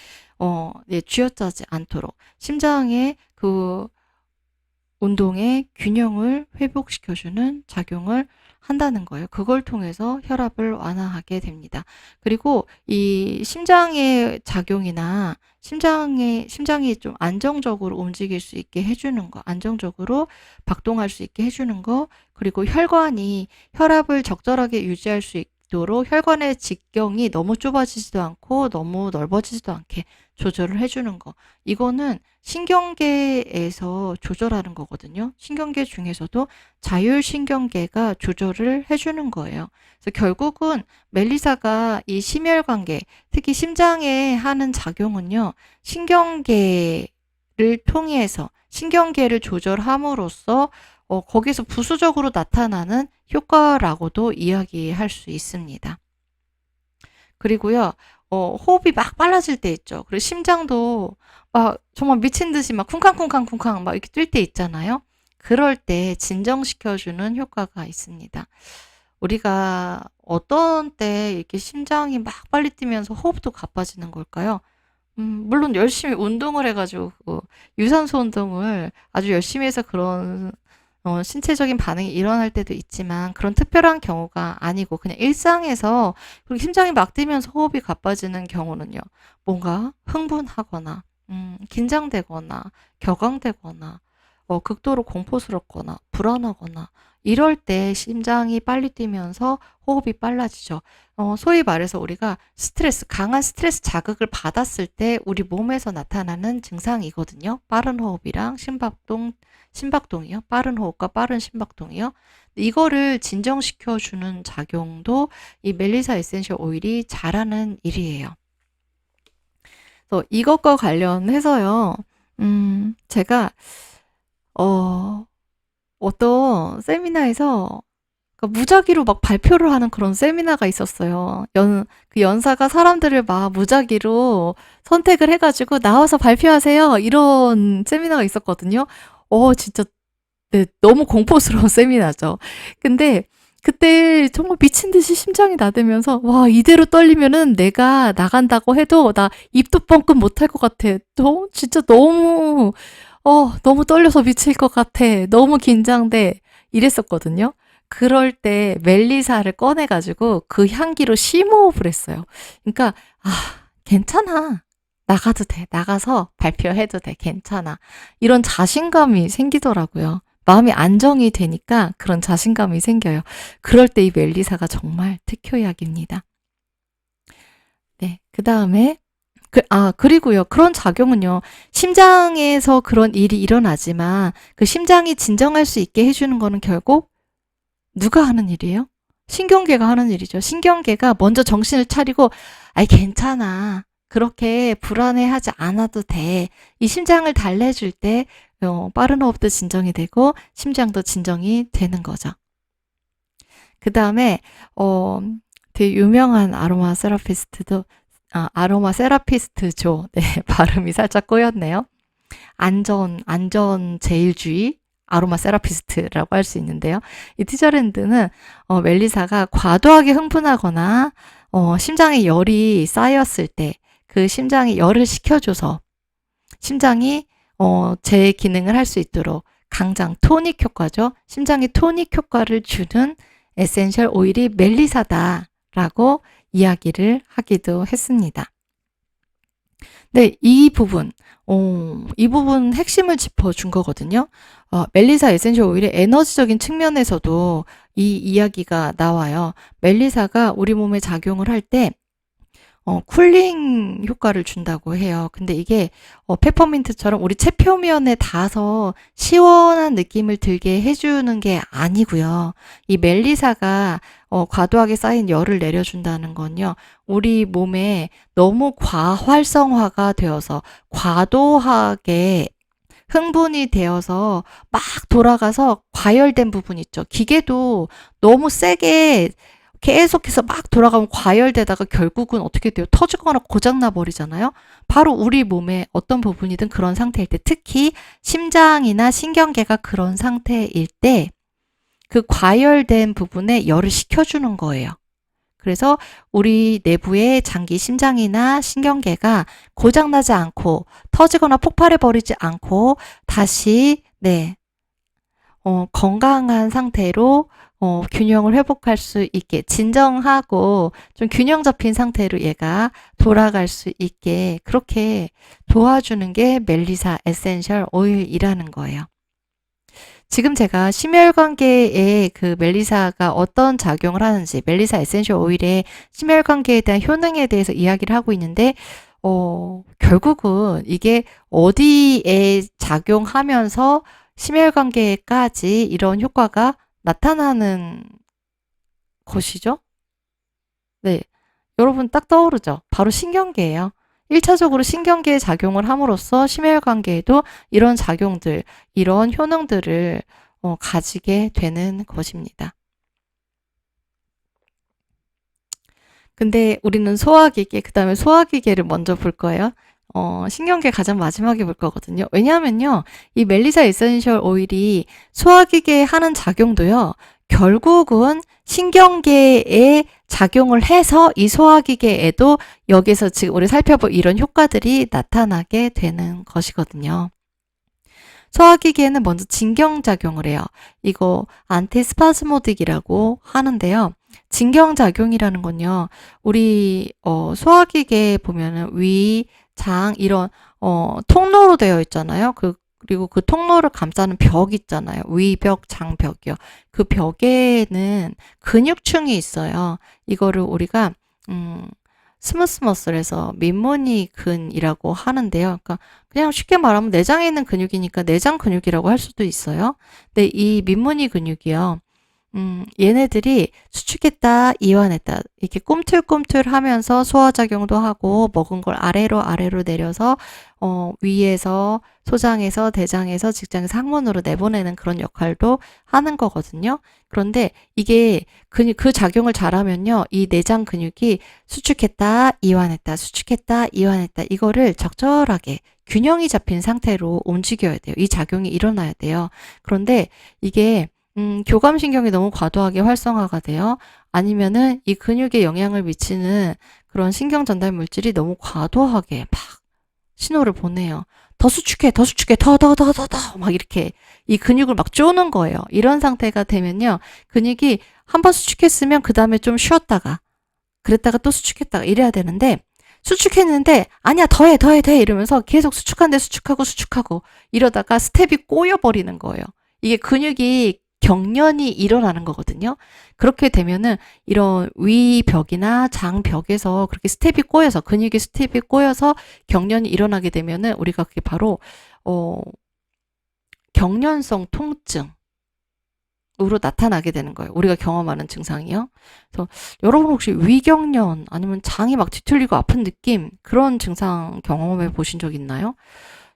쥐어짜지 않도록 심장의 그 운동의 균형을 회복시켜주는 작용을 한다는 거예요. 그걸 통해서 혈압을 완화하게 됩니다. 그리고 이 심장의 작용이나 심장이 좀 안정적으로 움직일 수 있게 해주는 거, 안정적으로 박동할 수 있게 해주는 거, 그리고 혈관이 혈압을 적절하게 유지할 수 있도록 혈관의 직경이 너무 좁아지지도 않고 너무 넓어지지도 않게 조절을 해주는 거. 이거는 신경계에서 조절하는 거거든요. 신경계 중에서도 자율신경계가 조절을 해주는 거예요. 그래서 결국은 멜리사가 이 심혈관계, 특히 심장에 하는 작용은요, 신경계를 통해서 신경계를 조절함으로써 거기서 부수적으로 나타나는 효과라고도 이야기할 수 있습니다. 그리고요, 호흡이 막 빨라질 때 있죠. 그리고 심장도 막 정말 미친 듯이 막 쿵쾅쿵쾅쿵쾅 막 이렇게 뛸 때 있잖아요. 그럴 때 진정시켜주는 효과가 있습니다. 우리가 어떤 때 이렇게 심장이 막 빨리 뛰면서 호흡도 가빠지는 걸까요? 물론 열심히 운동을 해가지고 유산소 운동을 아주 열심히 해서 그런 신체적인 반응이 일어날 때도 있지만 그런 특별한 경우가 아니고 그냥 일상에서 그렇게 심장이 막 뛰면서 호흡이 가빠지는 경우는요. 뭔가 흥분하거나 긴장되거나 격앙되거나 극도로 공포스럽거나 불안하거나 이럴 때 심장이 빨리 뛰면서 호흡이 빨라지죠. 소위 말해서 우리가 강한 스트레스 자극을 받았을 때 우리 몸에서 나타나는 증상이거든요. 빠른 호흡이랑 심박동이요. 빠른 호흡과 빠른 심박동이요. 이거를 진정시켜주는 작용도 이 멜리사 에센셜 오일이 잘하는 일이에요. 그래서 이것과 관련해서요. 제가 어떤 세미나에서 무작위로 막 발표를 하는 그런 세미나가 있었어요. 그 연사가 사람들을 막 무작위로 선택을 해가지고 나와서 발표하세요. 이런 세미나가 있었거든요. 진짜, 네, 너무 공포스러운 세미나죠. 근데 그때 정말 미친 듯이 심장이 나대면서, 와, 이대로 떨리면은 내가 나간다고 해도 나 입도 뻥끗 못할 것 같아. 진짜 너무 떨려서 미칠 것 같아. 너무 긴장돼. 이랬었거든요. 그럴 때 멜리사를 꺼내가지고 그 향기로 심호흡을 했어요. 그러니까, 괜찮아. 나가도 돼. 나가서 발표해도 돼. 괜찮아. 이런 자신감이 생기더라고요. 마음이 안정이 되니까 그런 자신감이 생겨요. 그럴 때 이 멜리사가 정말 특효약입니다. 네. 그 다음에, 그리고요. 그런 작용은요. 심장에서 그런 일이 일어나지만 그 심장이 진정할 수 있게 해주는 거는 결국 누가 하는 일이에요? 신경계가 하는 일이죠. 신경계가 먼저 정신을 차리고, 아이, 괜찮아. 그렇게 불안해하지 않아도 돼. 이 심장을 달래줄 때 빠른 호흡도 진정이 되고 심장도 진정이 되는 거죠. 그 다음에 되게 유명한 아로마 세라피스트죠. 네, 발음이 살짝 꼬였네요. 안전 제일주의 아로마 세라피스트라고 할 수 있는데요. 이 티저랜드는 멜리사가 과도하게 흥분하거나 심장에 열이 쌓였을 때 그 심장에 열을 식혀줘서 심장이 제 기능을 할 수 있도록 강장 토닉 효과죠. 심장에 토닉 효과를 주는 에센셜 오일이 멜리사다라고 이야기를 하기도 했습니다. 네, 이 부분 핵심을 짚어준 거거든요. 멜리사 에센셜 오일의 에너지적인 측면에서도 이 이야기가 나와요. 멜리사가 우리 몸에 작용을 할 때 쿨링 효과를 준다고 해요. 근데 이게 페퍼민트처럼 우리 체표면에 닿아서 시원한 느낌을 들게 해주는 게 아니고요. 이 멜리사가 과도하게 쌓인 열을 내려준다는 건요. 우리 몸에 너무 과활성화가 되어서 과도하게 흥분이 되어서 막 돌아가서 과열된 부분 있죠. 기계도 너무 세게 계속해서 막 돌아가면 과열되다가 결국은 어떻게 돼요? 터지거나 고장나 버리잖아요. 바로 우리 몸의 어떤 부분이든 그런 상태일 때, 특히 심장이나 신경계가 그런 상태일 때 그 과열된 부분에 열을 식혀주는 거예요. 그래서 우리 내부의 장기 심장이나 신경계가 고장나지 않고 터지거나 폭발해버리지 않고 다시 건강한 상태로 균형을 회복할 수 있게 진정하고 좀 균형 잡힌 상태로 얘가 돌아갈 수 있게 그렇게 도와주는 게 멜리사 에센셜 오일이라는 거예요. 지금 제가 심혈관계에 그 멜리사가 어떤 작용을 하는지, 멜리사 에센셜 오일의 심혈관계에 대한 효능에 대해서 이야기를 하고 있는데, 결국은 이게 어디에 작용하면서 심혈관계까지 이런 효과가 나타나는 것이죠? 네. 여러분 딱 떠오르죠? 바로 신경계예요. 1차적으로 신경계에 작용을 함으로써 심혈관계에도 이런 작용들, 이런 효능들을 가지게 되는 것입니다. 근데 우리는 소화기계, 그 다음에 소화기계를 먼저 볼 거예요. 신경계 가장 마지막에 볼 거거든요. 왜냐하면요, 이 멜리사 에센셜 오일이 소화기계에 하는 작용도요, 결국은 신경계에 작용을 해서 이 소화기계에도 여기서 지금 우리 살펴볼 이런 효과들이 나타나게 되는 것이거든요. 소화기계에는 먼저 진경작용을 해요. 이거 안티스파스모딕이라고 하는데요. 진경작용이라는 건요. 우리 소화기계에 보면은 위, 장 이런 통로로 되어 있잖아요. 그리고 그 통로를 감싸는 벽 있잖아요. 위벽, 장벽이요. 그 벽에는 근육층이 있어요. 이거를 우리가 스무스 머슬에서 민모니 근이라고 하는데요. 그러니까 그냥 쉽게 말하면 내장에 있는 근육이니까 내장 근육이라고 할 수도 있어요. 근데 이 민모니 근육이요. 얘네들이 수축했다, 이완했다, 이렇게 꿈틀꿈틀 하면서 소화작용도 하고, 먹은 걸 아래로 내려서, 위에서, 소장에서, 대장에서, 직장에서 항문으로 내보내는 그런 역할도 하는 거거든요. 그런데 이게 그 작용을 잘하면요, 이 내장 근육이 수축했다, 이완했다, 수축했다, 이완했다, 이거를 적절하게 균형이 잡힌 상태로 움직여야 돼요. 이 작용이 일어나야 돼요. 그런데 이게 교감신경이 너무 과도하게 활성화가 돼요. 아니면은 이 근육에 영향을 미치는 그런 신경 전달 물질이 너무 과도하게 막 신호를 보내요. 더 수축해, 더 수축해, 더, 막 이렇게 이 근육을 막 쪼는 거예요. 이런 상태가 되면요. 근육이 한번 수축했으면 그 다음에 좀 쉬었다가, 그랬다가 또 수축했다가 이래야 되는데, 수축했는데, 아니야, 더해, 이러면서 계속 수축하고, 이러다가 스텝이 꼬여버리는 거예요. 이게 근육이 경련이 일어나는 거거든요. 그렇게 되면은 이런 위벽이나 장벽에서 그렇게 스텝이 꼬여서 근육의 스텝이 꼬여서 경련이 일어나게 되면은 우리가 그게 바로 경련성 통증으로 나타나게 되는 거예요. 우리가 경험하는 증상이요. 그래서 여러분 혹시 위경련 아니면 장이 막 뒤틀리고 아픈 느낌 그런 증상 경험해 보신 적 있나요?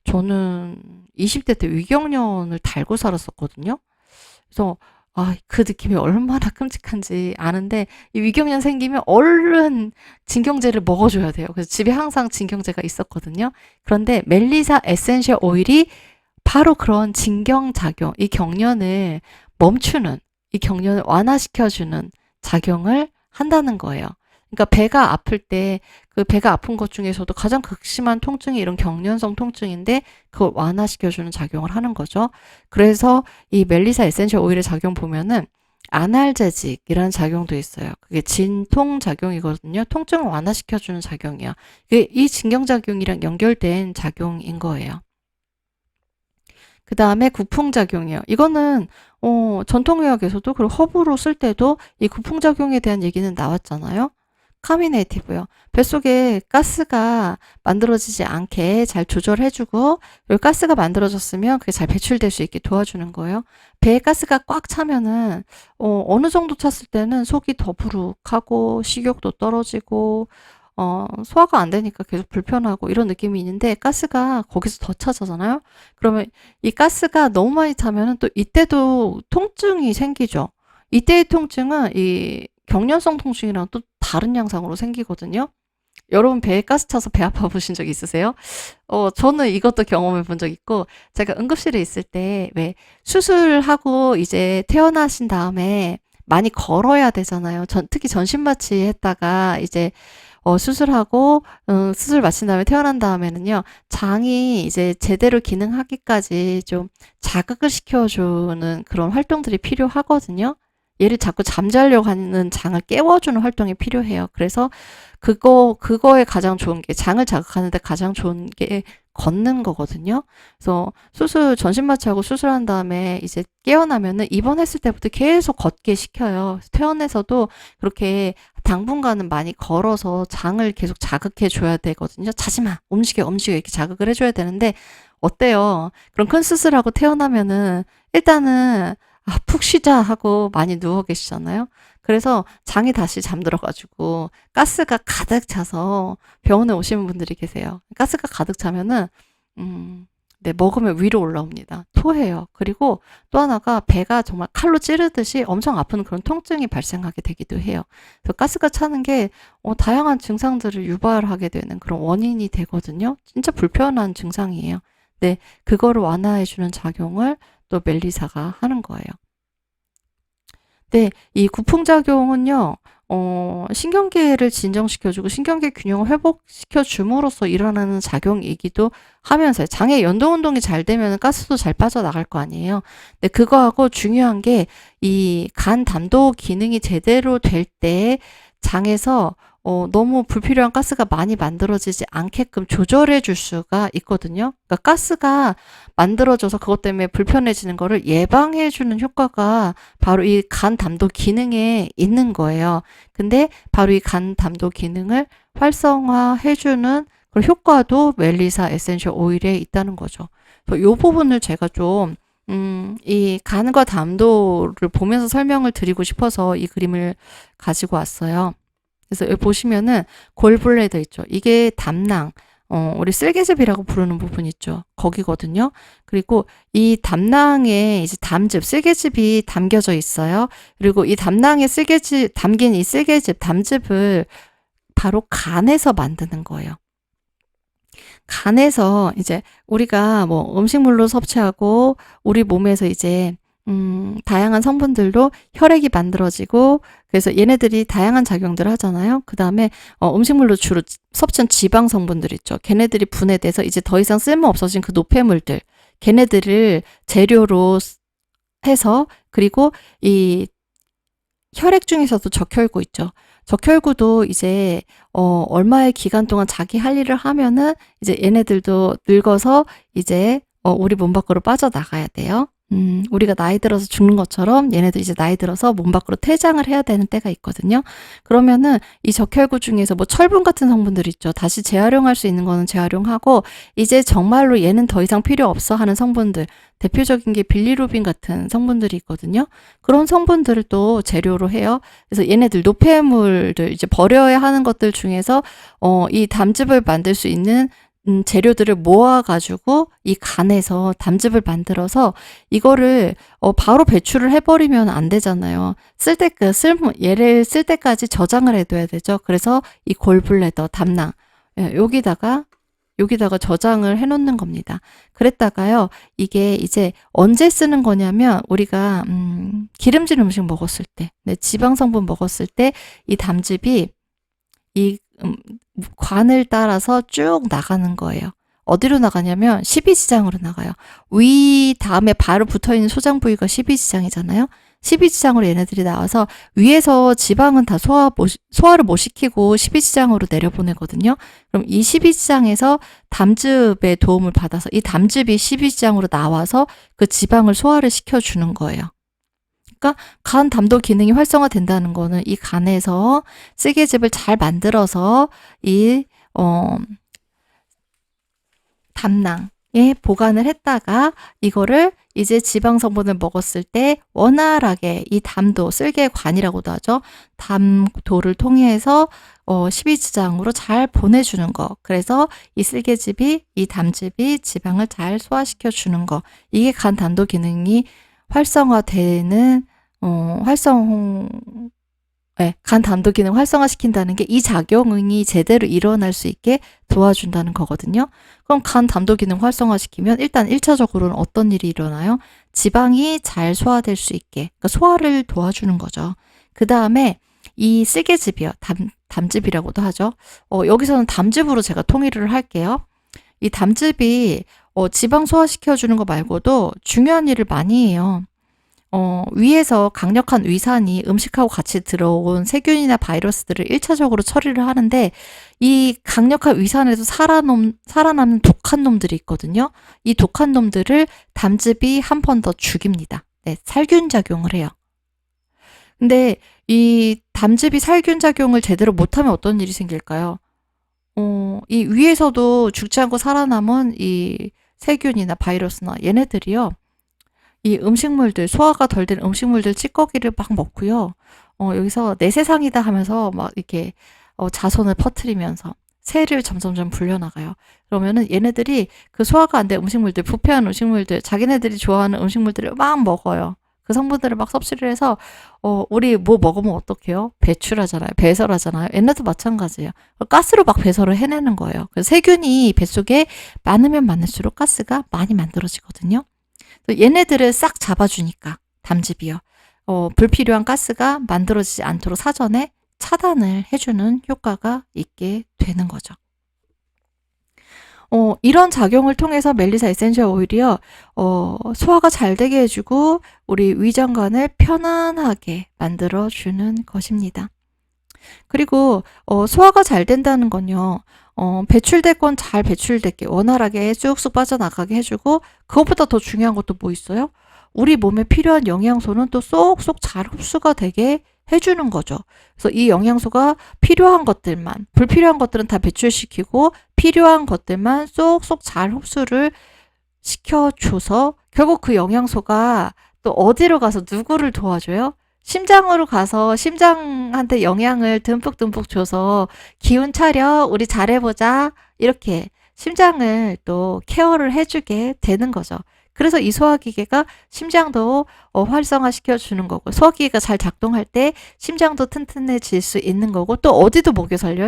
저는 20대 때 위경련을 달고 살았었거든요. 그래서 그 느낌이 얼마나 끔찍한지 아는데 이 위경련 생기면 얼른 진경제를 먹어줘야 돼요. 그래서 집에 항상 진경제가 있었거든요. 그런데 멜리사 에센셜 오일이 바로 그런 진경작용, 이 경련을 멈추는, 이 경련을 완화시켜주는 작용을 한다는 거예요. 그러니까 배가 아플 때 그 배가 아픈 것 중에서도 가장 극심한 통증이 이런 경련성 통증인데 그걸 완화시켜주는 작용을 하는 거죠. 그래서 이 멜리사 에센셜 오일의 작용 보면은 아날제직이라는 작용도 있어요. 그게 진통 작용이거든요. 통증을 완화시켜주는 작용이야. 이 진경작용이랑 연결된 작용인 거예요. 그 다음에 구풍작용이요. 이거는 전통의학에서도 그리고 허브로 쓸 때도 이 구풍작용에 대한 얘기는 나왔잖아요. 카미네이티브요. 뱃속에 가스가 만들어지지 않게 잘 조절해주고 여기 가스가 만들어졌으면 그게 잘 배출될 수 있게 도와주는 거예요. 배에 가스가 꽉 차면은 어느 정도 찼을 때는 속이 더부룩하고 식욕도 떨어지고 소화가 안 되니까 계속 불편하고 이런 느낌이 있는데 가스가 거기서 더 차잖아요. 그러면 이 가스가 너무 많이 차면은 또 이때도 통증이 생기죠. 이때의 통증은 이 경련성 통증이랑 또 다른 양상으로 생기거든요. 여러분 배에 가스 차서 배 아파 보신 적 있으세요? 저는 이것도 경험해 본 적 있고, 제가 응급실에 있을 때 왜 수술하고 이제 퇴원하신 다음에 많이 걸어야 되잖아요. 특히 전신마취 했다가 이제 수술하고 수술 마친 다음에 퇴원한 다음에는요. 장이 이제 제대로 기능하기까지 좀 자극을 시켜주는 그런 활동들이 필요하거든요. 얘를 자꾸 잠자려고 하는 장을 깨워주는 활동이 필요해요. 그래서 그거에 가장 좋은 게, 장을 자극하는데 가장 좋은 게 걷는 거거든요. 그래서 전신 마취하고 수술한 다음에 이제 깨어나면은 입원했을 때부터 계속 걷게 시켜요. 퇴원해서도 그렇게 당분간은 많이 걸어서 장을 계속 자극해 줘야 되거든요. 자지 마, 움직여, 이렇게 자극을 해줘야 되는데, 어때요? 그럼 큰 수술하고 퇴원하면은 일단은 푹 쉬자 하고 많이 누워 계시잖아요. 그래서 장이 다시 잠들어가지고 가스가 가득 차서 병원에 오시는 분들이 계세요. 가스가 가득 차면은 네, 먹으면 위로 올라옵니다. 토해요. 그리고 또 하나가 배가 정말 칼로 찌르듯이 엄청 아픈 그런 통증이 발생하게 되기도 해요. 그래서 가스가 차는 게 다양한 증상들을 유발하게 되는 그런 원인이 되거든요. 진짜 불편한 증상이에요. 네, 그거를 완화해주는 작용을 또 멜리사가 하는 거예요. 네, 이 구풍작용은요, 신경계를 진정시켜주고 신경계 균형을 회복시켜 줌으로써 일어나는 작용이기도 하면서요. 장의 연동운동이 잘 되면 가스도 잘 빠져나갈 거 아니에요. 근데 그거하고 중요한 게 이 간 담도 기능이 제대로 될 때 장에서 너무 불필요한 가스가 많이 만들어지지 않게끔 조절해 줄 수가 있거든요. 그러니까 가스가 만들어져서 그것 때문에 불편해지는 거를 예방해 주는 효과가 바로 이 간 담도 기능에 있는 거예요. 근데 바로 이 간 담도 기능을 활성화해 주는 그런 효과도 멜리사 에센셜 오일에 있다는 거죠. 그래서 이 부분을 제가 좀 이 간과 담도를 보면서 설명을 드리고 싶어서 이 그림을 가지고 왔어요. 그래서 여기 보시면은 골블레더 있죠. 이게 담낭, 우리 쓸개즙이라고 부르는 부분 있죠. 거기거든요. 그리고 이 담낭에 이제 담즙, 쓸개즙이 담겨져 있어요. 그리고 이 담낭에 담긴 이 쓸개즙, 담즙을 바로 간에서 만드는 거예요. 간에서 이제 우리가 뭐 음식물로 섭취하고 우리 몸에서 이제 다양한 성분들로 혈액이 만들어지고, 그래서 얘네들이 다양한 작용들을 하잖아요. 그 다음에 음식물로 주로 섭취한 지방 성분들 있죠. 걔네들이 분해돼서 이제 더 이상 쓸모 없어진 그 노폐물들, 걔네들을 재료로 해서, 그리고 이 혈액 중에서도 적혈구 있죠. 적혈구도 이제 얼마의 기간 동안 자기 할 일을 하면은 이제 얘네들도 늙어서 이제 우리 몸 밖으로 빠져나가야 돼요. 우리가 나이 들어서 죽는 것처럼 얘네들 이제 나이 들어서 몸 밖으로 퇴장을 해야 되는 때가 있거든요. 그러면은 이 적혈구 중에서 뭐 철분 같은 성분들 있죠. 다시 재활용할 수 있는 거는 재활용하고, 이제 정말로 얘는 더 이상 필요 없어 하는 성분들, 대표적인 게 빌리루빈 같은 성분들이 있거든요. 그런 성분들을 또 재료로 해요. 그래서 얘네들 노폐물들, 이제 버려야 하는 것들 중에서 이 담즙을 만들 수 있는 재료들을 모아가지고 이 간에서 담즙을 만들어서 이거를 바로 배출을 해버리면 안 되잖아요. 얘를 쓸 때까지 저장을 해둬야 되죠. 그래서 이 골블레더, 담낭, 여기다가 저장을 해놓는 겁니다. 그랬다가요, 이게 이제 언제 쓰는 거냐면, 우리가 기름진 음식 먹었을 때, 지방 성분 먹었을 때 이 담즙이 이 관을 따라서 쭉 나가는 거예요. 어디로 나가냐면 12지장으로 나가요. 위 다음에 바로 붙어있는 소장 부위가 12지장이잖아요. 12지장으로 얘네들이 나와서 위에서 지방은 다 소화를 못 시키고 12지장으로 내려보내거든요. 그럼 이 12지장에서 담즙의 도움을 받아서 이 담즙이 12지장으로 나와서 그 지방을 소화를 시켜주는 거예요. 그러니까 간 담도 기능이 활성화된다는 거는 이 간에서 쓸개즙을 잘 만들어서 이 담낭에 보관을 했다가 이거를 이제 지방 성분을 먹었을 때 원활하게 이 담도, 쓸개관이라고도 하죠. 담도를 통해서 12지장으로 잘 보내주는 거. 그래서 이 담즙이 지방을 잘 소화시켜 주는 거. 이게 간 담도 기능이 활성화되는 간 담도 기능 활성화시킨다는 게 이 작용이 제대로 일어날 수 있게 도와준다는 거거든요. 그럼 간 담도 기능 활성화시키면 일단 1차적으로는 어떤 일이 일어나요? 지방이 잘 소화될 수 있게, 그러니까 소화를 도와주는 거죠. 그 다음에 이 쓸개즙이요. 담즙이라고도 하죠. 여기서는 담즙으로 제가 통일을 할게요. 이 담즙이 지방 소화시켜주는 거 말고도 중요한 일을 많이 해요. 위에서 강력한 위산이 음식하고 같이 들어온 세균이나 바이러스들을 1차적으로 처리를 하는데 이 강력한 위산에서 살아남는 독한 놈들이 있거든요. 이 독한 놈들을 담즙이 한 번 더 죽입니다. 네, 살균 작용을 해요. 근데 이 담즙이 살균 작용을 제대로 못하면 어떤 일이 생길까요? 이 위에서도 죽지 않고 살아남은 이 세균이나 바이러스나 얘네들이요. 이 음식물들, 소화가 덜 된 음식물들 찌꺼기를 막 먹고요. 여기서 내 세상이다 하면서 막 이렇게 자손을 퍼뜨리면서 새를 점점점 불려나가요. 그러면은 얘네들이 그 소화가 안 된 음식물들, 부패한 음식물들, 자기네들이 좋아하는 음식물들을 막 먹어요. 그 성분들을 막 섭취를 해서 우리 뭐 먹으면 어떡해요? 배출하잖아요. 배설하잖아요. 얘네도 마찬가지예요. 가스로 막 배설을 해내는 거예요. 그래서 세균이 뱃속에 많으면 많을수록 가스가 많이 만들어지거든요. 얘네들을 싹 잡아주니까 담즙이요. 불필요한 가스가 만들어지지 않도록 사전에 차단을 해주는 효과가 있게 되는 거죠. 이런 작용을 통해서 멜리사 에센셜 오일이요, 소화가 잘 되게 해주고 우리 위장관을 편안하게 만들어주는 것입니다. 그리고 소화가 잘 된다는 건요, 배출될 건 잘 배출되게 원활하게 쑥쑥 빠져나가게 해주고 그것보다 더 중요한 것도 뭐 있어요? 우리 몸에 필요한 영양소는 또 쏙쏙 잘 흡수가 되게 해주는 거죠. 그래서 이 영양소가 필요한 것들만, 불필요한 것들은 다 배출시키고 필요한 것들만 쏙쏙 잘 흡수를 시켜줘서 결국 그 영양소가 또 어디로 가서 누구를 도와줘요? 심장으로 가서 심장한테 영양을 듬뿍듬뿍 줘서 기운 차려, 우리 잘해보자, 이렇게 심장을 또 케어를 해주게 되는 거죠. 그래서 이 소화기계가 심장도 활성화시켜주는 거고, 소화기계가 잘 작동할 때 심장도 튼튼해질 수 있는 거고, 또 어디도 먹여 살려?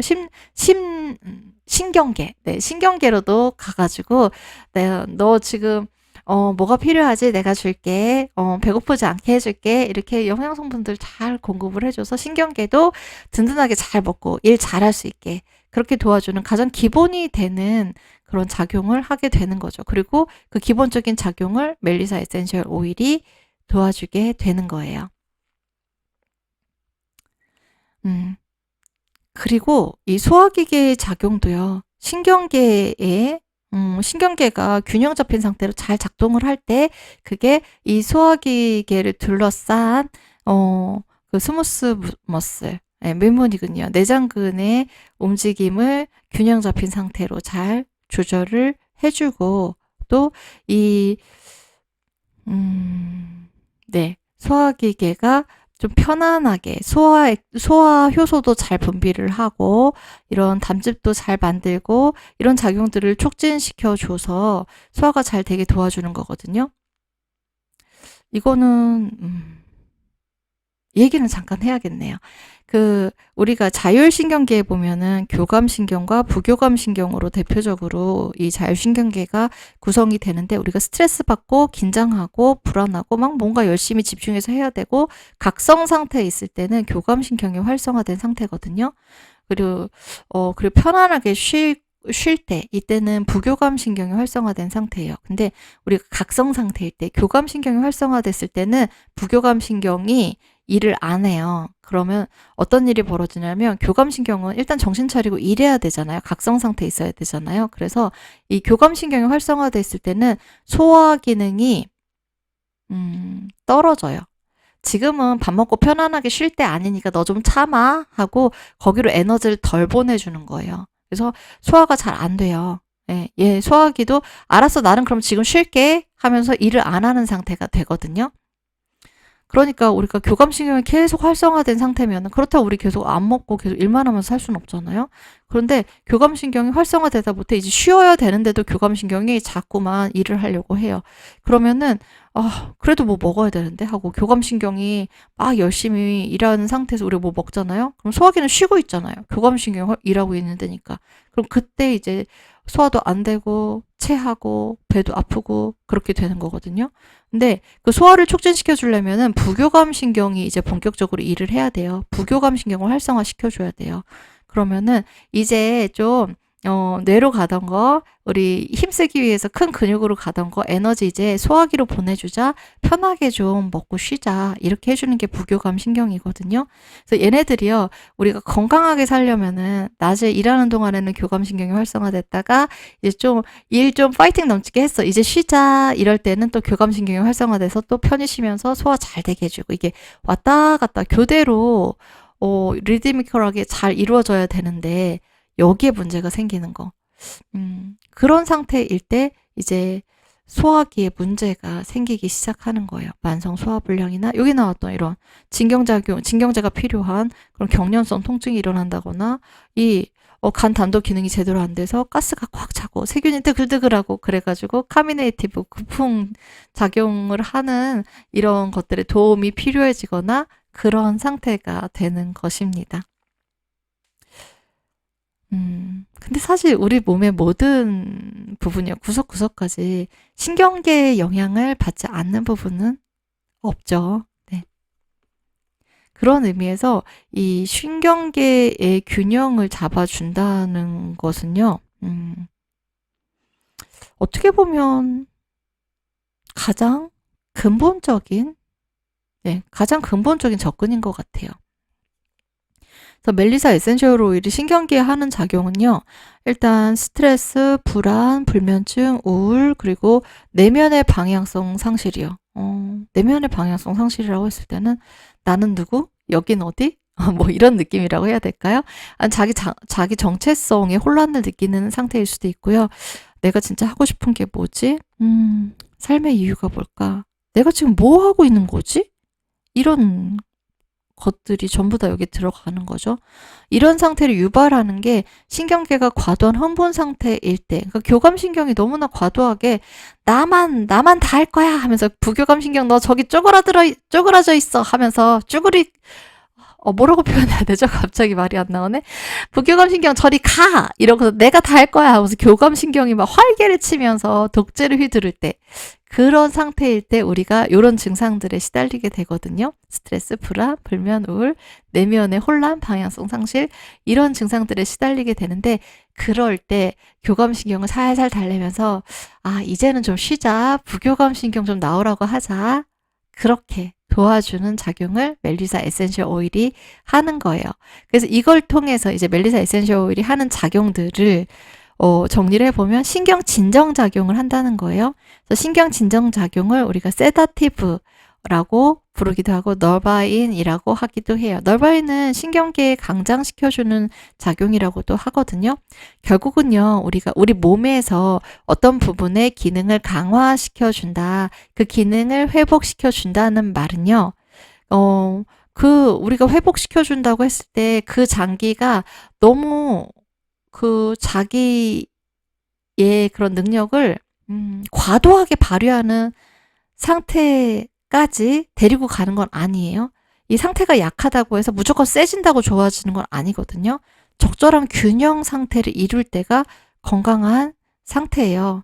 신경계. 네, 신경계로도 가가지고, 네, 너 지금 뭐가 필요하지? 내가 줄게. 배고프지 않게 해줄게. 이렇게 영양성분들 잘 공급을 해줘서 신경계도 든든하게 잘 먹고 일 잘할 수 있게 그렇게 도와주는 가장 기본이 되는 그런 작용을 하게 되는 거죠. 그리고 그 기본적인 작용을 멜리사 에센셜 오일이 도와주게 되는 거예요. 그리고 이 소화기계의 작용도요. 신경계가 균형 잡힌 상태로 잘 작동을 할 때 그게 이 소화기계를 둘러싼 그 스무스 머슬, 밀문이군요. 내장근의 움직임을 균형 잡힌 상태로 잘 조절을 해주고 또 이 소화기계가 좀 편안하게 소화 효소도 잘 분비를 하고 이런 담즙도 잘 만들고 이런 작용들을 촉진시켜 줘서 소화가 잘 되게 도와주는 거거든요. 이거는 얘기는 잠깐 해야겠네요. 우리가 자율신경계에 보면은 교감신경과 부교감신경으로 대표적으로 이 자율신경계가 구성이 되는데 우리가 스트레스 받고 긴장하고 불안하고 막 뭔가 열심히 집중해서 해야 되고 각성 상태에 있을 때는 교감신경이 활성화된 상태거든요. 그리고 편안하게 쉴 때 이때는 부교감신경이 활성화된 상태예요. 근데 우리가 각성 상태일 때 교감신경이 활성화됐을 때는 부교감신경이 일을 안 해요. 그러면 어떤 일이 벌어지냐면 교감신경은 일단 정신 차리고 일해야 되잖아요. 각성 상태에 있어야 되잖아요. 그래서 이 교감신경이 활성화됐을 때는 소화 기능이 떨어져요. 지금은 밥 먹고 편안하게 쉴 때 아니니까 너 좀 참아 하고 거기로 에너지를 덜 보내주는 거예요. 그래서 소화가 잘 안 돼요. 소화기도 알았어 나는 그럼 지금 쉴게 하면서 일을 안 하는 상태가 되거든요. 그러니까 우리가 교감신경이 계속 활성화된 상태면 그렇다고 우리 계속 안 먹고 계속 일만 하면서 살 수는 없잖아요. 그런데 교감신경이 활성화되다 못해 이제 쉬어야 되는데도 교감신경이 자꾸만 일을 하려고 해요. 그러면은 그래도 뭐 먹어야 되는데 하고 교감신경이 막 열심히 일하는 상태에서 우리가 뭐 먹잖아요. 그럼 소화기는 쉬고 있잖아요. 교감신경이 일하고 있는 데니까. 그럼 그때 이제 소화도 안 되고 체하고 배도 아프고 그렇게 되는 거거든요. 근데 그 소화를 촉진시켜 주려면은 부교감 신경이 이제 본격적으로 일을 해야 돼요. 부교감 신경을 활성화 시켜 줘야 돼요. 그러면은 이제 좀 뇌로 가던 거, 우리 힘쓰기 위해서 큰 근육으로 가던 거, 에너지 이제 소화기로 보내주자, 편하게 좀 먹고 쉬자, 이렇게 해주는 게 부교감 신경이거든요. 그래서 얘네들이요, 우리가 건강하게 살려면은, 낮에 일하는 동안에는 교감 신경이 활성화됐다가, 이제 좀, 일 좀 파이팅 넘치게 했어. 이제 쉬자, 이럴 때는 또 교감 신경이 활성화돼서 또 편히 쉬면서 소화 잘 되게 해주고, 이게 왔다 갔다 교대로, 리드미컬하게 잘 이루어져야 되는데, 여기에 문제가 생기는 거. 그런 상태일 때 이제 소화기에 문제가 생기기 시작하는 거예요. 만성 소화불량이나 여기 나왔던 이런 진경제가 필요한 그런 경련성 통증이 일어난다거나 간 단도 기능이 제대로 안 돼서 가스가 꽉 차고 세균이 뜨글뜨글하고 그래가지고 카미네이티브 구풍 작용을 하는 이런 것들에 도움이 필요해지거나 그런 상태가 되는 것입니다. 근데 사실 우리 몸의 모든 부분이요, 구석구석까지 신경계의 영향을 받지 않는 부분은 없죠. 네. 그런 의미에서 이 신경계의 균형을 잡아준다는 것은요, 어떻게 보면 가장 근본적인, 가장 근본적인 접근인 것 같아요. 그래서 멜리사 에센셜 오일이 신경계에 하는 작용은요. 일단 스트레스, 불안, 불면증, 우울, 그리고 내면의 방향성 상실이요. 내면의 방향성 상실이라고 했을 때는 나는 누구? 여긴 어디? 뭐 이런 느낌이라고 해야 될까요? 아니, 자기 정체성에 혼란을 느끼는 상태일 수도 있고요. 내가 진짜 하고 싶은 게 뭐지? 삶의 이유가 뭘까? 내가 지금 뭐 하고 있는 거지? 이런 것들이 전부 다 여기 들어가는 거죠. 이런 상태를 유발하는 게 신경계가 과도한 흥분 상태일 때, 그러니까 교감신경이 너무나 과도하게 나만 다 할 거야 하면서 부교감신경 너 저기 쪼그라져 있어 하면서 뭐라고 표현해야 되죠? 갑자기 말이 안 나오네. 부교감신경 저리 가! 이러고서 내가 다 할 거야 하면서 교감신경이 막 활개를 치면서 독재를 휘두를 때, 그런 상태일 때 우리가 이런 증상들에 시달리게 되거든요. 스트레스, 불안, 불면, 우울, 내면의 혼란, 방향성 상실, 이런 증상들에 시달리게 되는데, 그럴 때 교감신경을 살살 달래면서 이제는 좀 쉬자, 부교감신경 좀 나오라고 하자, 그렇게 도와주는 작용을 멜리사 에센셜 오일이 하는 거예요. 그래서 이걸 통해서 이제 멜리사 에센셜 오일이 하는 작용들을 정리를 해보면 신경 진정 작용을 한다는 거예요. 그래서 신경 진정 작용을 우리가 세다티브라고 부르기도 하고 널바인이라고 하기도 해요. 널바인은 신경계에 강장시켜주는 작용이라고도 하거든요. 결국은요, 우리 몸에서 어떤 부분의 기능을 강화시켜준다, 그 기능을 회복시켜준다는 말은요, 우리가 회복시켜준다고 했을 때 그 장기가 너무 자기의 그런 능력을 과도하게 발휘하는 상태까지 데리고 가는 건 아니에요. 이 상태가 약하다고 해서 무조건 세진다고 좋아지는 건 아니거든요. 적절한 균형 상태를 이룰 때가 건강한 상태예요.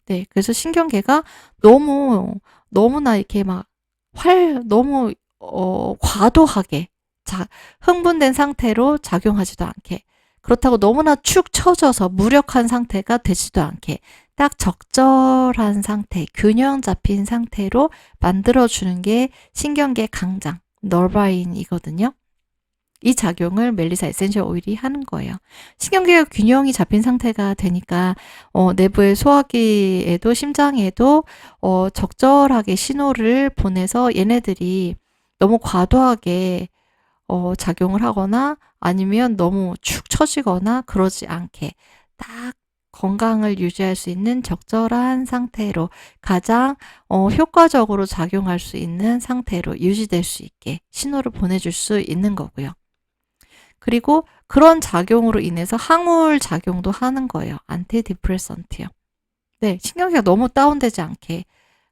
네, 그래서 신경계가 너무나 이렇게 너무 과도하게 흥분된 상태로 작용하지도 않게, 그렇다고 너무나 축 처져서 무력한 상태가 되지도 않게 딱 적절한 상태, 균형 잡힌 상태로 만들어주는 게 신경계 강장, 널바인이거든요. 이 작용을 멜리사 에센셜 오일이 하는 거예요. 신경계가 균형이 잡힌 상태가 되니까 내부의 소화기에도 심장에도 적절하게 신호를 보내서 얘네들이 너무 과도하게 작용을 하거나 아니면 너무 축 처지거나 그러지 않게 딱 건강을 유지할 수 있는 적절한 상태로 가장 효과적으로 작용할 수 있는 상태로 유지될 수 있게 신호를 보내줄 수 있는 거고요. 그리고 그런 작용으로 인해서 항우울 작용도 하는 거예요. 안티디프레선트요. 네, 신경계가 너무 다운되지 않게,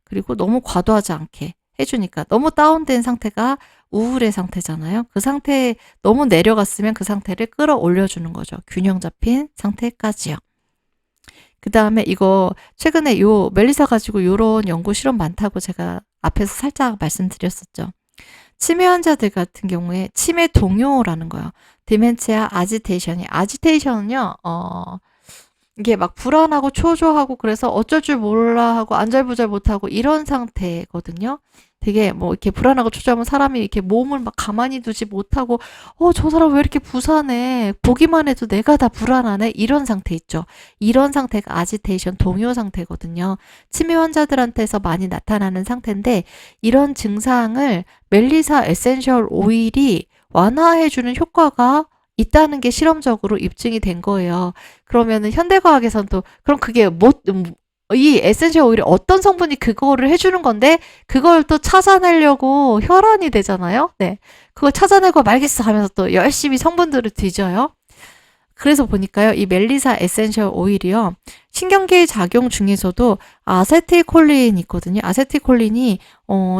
그리고 너무 과도하지 않게 해주니까, 너무 다운된 상태가 우울의 상태잖아요. 그 상태에 너무 내려갔으면 그 상태를 끌어올려주는 거죠. 균형 잡힌 상태까지요. 그 다음에 이거 최근에 멜리사 가지고 요런 연구 실험 많다고 제가 앞에서 살짝 말씀드렸었죠. 치매 환자들 같은 경우에 치매 동요라는 거예요. 디멘치아 아지테이션이 아지테이션은요. 이게 막 불안하고 초조하고 그래서 어쩔 줄 몰라 하고 안절부절 못하고 이런 상태거든요. 되게 뭐 이렇게 불안하고 초조하면 사람이 이렇게 몸을 막 가만히 두지 못하고 저 사람 왜 이렇게 부산해? 보기만 해도 내가 다 불안하네? 이런 상태 있죠. 이런 상태가 아지테이션 동요 상태거든요. 치매 환자들한테서 많이 나타나는 상태인데 이런 증상을 멜리사 에센셜 오일이 완화해주는 효과가 있다는 게 실험적으로 입증이 된 거예요. 그러면은 현대과학에서는 또 그럼 그게 이 에센셜 오일이 어떤 성분이 그거를 해주는 건데 그걸 또 찾아내려고 혈안이 되잖아요. 네, 그걸 찾아내고 말겠어 하면서 또 열심히 성분들을 뒤져요. 그래서 보니까요, 이 멜리사 에센셜 오일이요, 신경계의 작용 중에서도 아세틸콜린 있거든요. 아세틸콜린이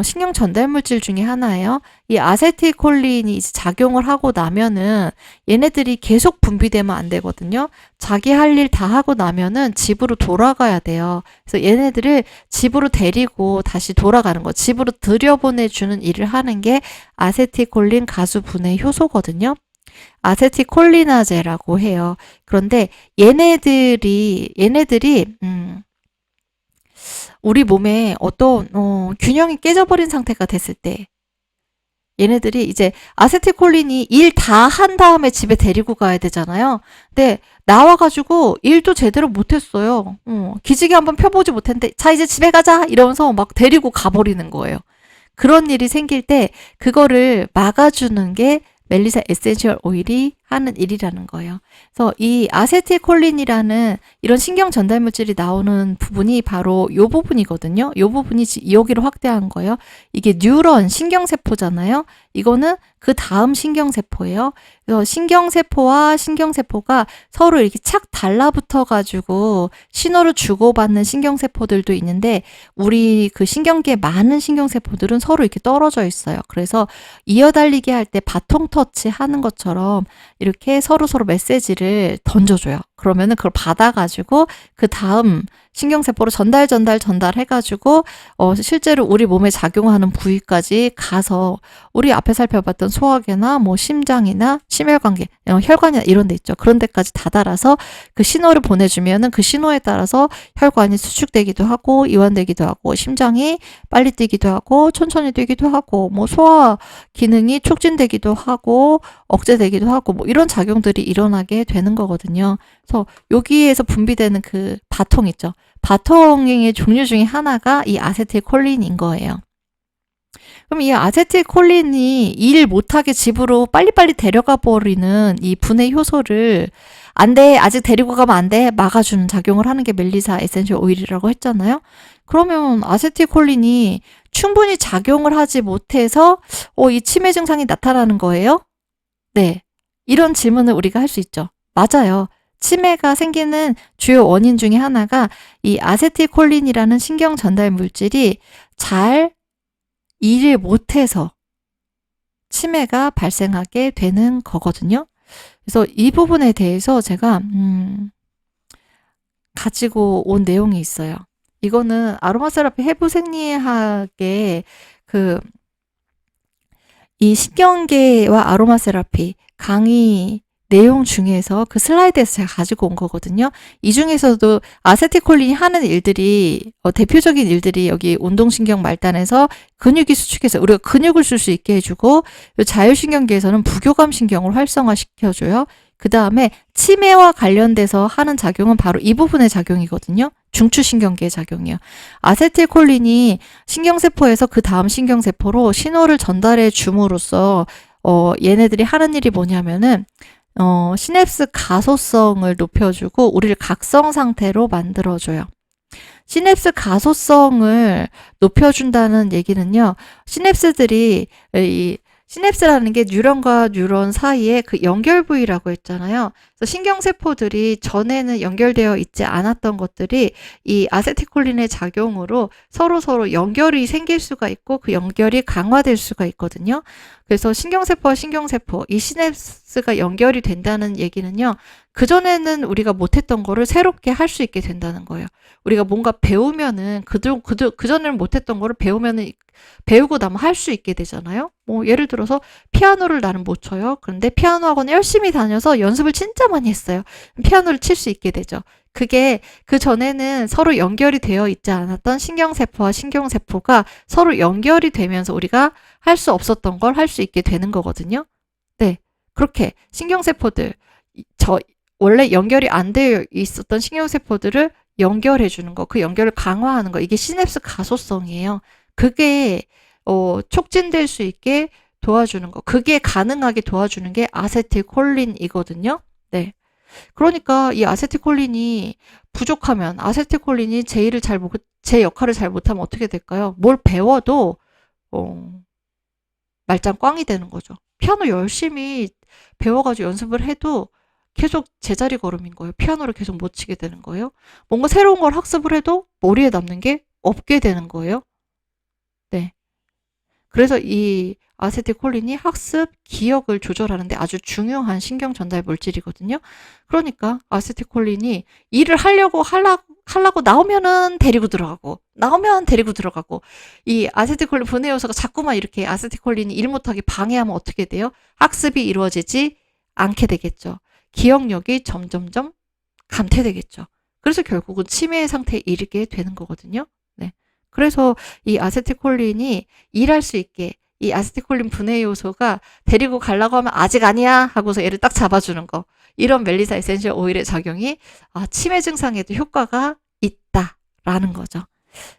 신경 전달 물질 중에 하나예요. 이 아세틸콜린이 이제 작용을 하고 나면은 얘네들이 계속 분비되면 안 되거든요. 자기 할 일 다 하고 나면은 집으로 돌아가야 돼요. 그래서 얘네들을 집으로 데리고 다시 돌아가는 거, 집으로 들여보내주는 일을 하는 게 아세틸콜린 가수 분해 효소거든요. 아세틸콜리나제라고 해요. 그런데 얘네들이 우리 몸에 어떤 균형이 깨져버린 상태가 됐을 때 얘네들이 이제 아세틸콜린이 일 다 한 다음에 집에 데리고 가야 되잖아요. 근데 나와가지고 일도 제대로 못했어요. 기지개 한번 펴보지 못했는데 자 이제 집에 가자 이러면서 막 데리고 가버리는 거예요. 그런 일이 생길 때 그거를 막아주는 게 멜리사 에센셜 오일이 하는 일이라는 거예요. 그래서 이 아세틸콜린이라는 이런 신경 전달 물질이 나오는 부분이 바로 이 부분이거든요. 이 부분이 여기로 확대한 거예요. 이게 뉴런 신경세포잖아요. 이거는 그 다음 신경세포예요. 그래서 신경세포와 신경세포가 서로 이렇게 착 달라붙어가지고 신호를 주고받는 신경세포들도 있는데 우리 그 신경계에 많은 신경세포들은 서로 이렇게 떨어져 있어요. 그래서 이어달리기 할 때 바통 터치 하는 것처럼 이렇게 서로 메시지를 던져줘요. 그러면은 그걸 받아가지고 그 다음 신경세포로 전달해가지고 실제로 우리 몸에 작용하는 부위까지 가서 우리 앞에 살펴봤던 소화계나 뭐 심장이나 심혈관계, 혈관이나 이런 데 있죠. 그런 데까지 다다라서 그 신호를 보내주면은 그 신호에 따라서 혈관이 수축되기도 하고 이완되기도 하고 심장이 빨리 뛰기도 하고 천천히 뛰기도 하고 뭐 소화 기능이 촉진되기도 하고 억제되기도 하고 뭐 이런 작용들이 일어나게 되는 거거든요. 그래서 여기에서 분비되는 그 바통 있죠. 바통의 종류 중에 하나가 이 아세틸콜린인 거예요. 그럼 이 아세틸콜린이 일 못하게 집으로 빨리빨리 데려가 버리는 이 분해 효소를 안 돼, 아직 데리고 가면 안 돼, 막아주는 작용을 하는 게 멜리사 에센셜 오일이라고 했잖아요. 그러면 아세틸콜린이 충분히 작용을 하지 못해서 이 치매 증상이 나타나는 거예요? 네. 이런 질문을 우리가 할 수 있죠. 맞아요. 치매가 생기는 주요 원인 중에 하나가 이 아세틸콜린이라는 신경 전달 물질이 잘 일을 못해서 치매가 발생하게 되는 거거든요. 그래서 이 부분에 대해서 제가 가지고 온 내용이 있어요. 이거는 아로마 세라피 해부 생리학의 이 신경계와 아로마 세라피 강의 내용 중에서 그 슬라이드에서 제가 가지고 온 거거든요. 이 중에서도 아세틸콜린이 하는 일들이 대표적인 일들이 여기 운동신경 말단에서 근육이 수축해서 우리가 근육을 쓸 수 있게 해주고 자율신경계에서는 부교감 신경을 활성화시켜줘요. 그 다음에 치매와 관련돼서 하는 작용은 바로 이 부분의 작용이거든요. 중추신경계의 작용이요. 아세틸콜린이 신경세포에서 그 다음 신경세포로 신호를 전달해 줌으로써 얘네들이 하는 일이 뭐냐면은 시냅스 가소성을 높여주고 우리를 각성 상태로 만들어줘요. 시냅스 가소성을 높여준다는 얘기는요. 시냅스들이 시냅스라는 게 뉴런과 뉴런 사이에 그 연결 부위라고 했잖아요. 그래서 신경세포들이 전에는 연결되어 있지 않았던 것들이 이 아세틸콜린의 작용으로 서로 연결이 생길 수가 있고 그 연결이 강화될 수가 있거든요. 그래서 신경세포와 신경세포, 이 시냅스가 연결이 된다는 얘기는요. 그전에는 우리가 못했던 거를 새롭게 할 수 있게 된다는 거예요. 우리가 뭔가 배우면은 그전에는 못했던 거를 배우면은 배우고 나면 할 수 있게 되잖아요. 뭐 예를 들어서 피아노를 나는 못 쳐요. 그런데 피아노 학원 열심히 다녀서 연습을 진짜 많이 했어요. 피아노를 칠 수 있게 되죠. 그게 그전에는 서로 연결이 되어 있지 않았던 신경세포와 신경세포가 서로 연결이 되면서 우리가 할 수 없었던 걸 할 수 있게 되는 거거든요. 네. 그렇게 신경세포들, 원래 연결이 안 되어 있었던 신경세포들을 연결해 주는 거, 그 연결을 강화하는 거, 이게 시냅스 가소성이에요. 그게 촉진될 수 있게 도와주는 거, 그게 가능하게 도와주는 게 아세틸콜린이거든요. 네. 그러니까 이 아세틸콜린이 부족하면, 아세틸콜린이 제 역할을 잘 못하면 어떻게 될까요? 뭘 배워도 말짱 꽝이 되는 거죠. 피아노 열심히 배워가지고 연습을 해도 계속 제자리 걸음인 거예요. 피아노를 계속 못 치게 되는 거예요. 뭔가 새로운 걸 학습을 해도 머리에 남는 게 없게 되는 거예요. 네. 그래서 이 아세틸콜린이 학습, 기억을 조절하는데 아주 중요한 신경 전달 물질이거든요. 그러니까 아세틸콜린이 일을 하려고 나오면은 데리고 들어가고, 나오면 데리고 들어가고, 이 아세틸콜린 분해 요소가 자꾸만 이렇게 아세틸콜린이 일 못하게 방해하면 어떻게 돼요? 학습이 이루어지지 않게 되겠죠. 기억력이 점점점 감퇴되겠죠. 그래서 결국은 치매 상태에 이르게 되는 거거든요. 네. 그래서 이 아세틸콜린이 일할 수 있게, 이 아세틸콜린 분해 요소가 데리고 가려고 하면 아직 아니야 하고서 얘를 딱 잡아주는 거. 이런 멜리사 에센셜 오일의 작용이 치매 증상에도 효과가 있다라는 거죠.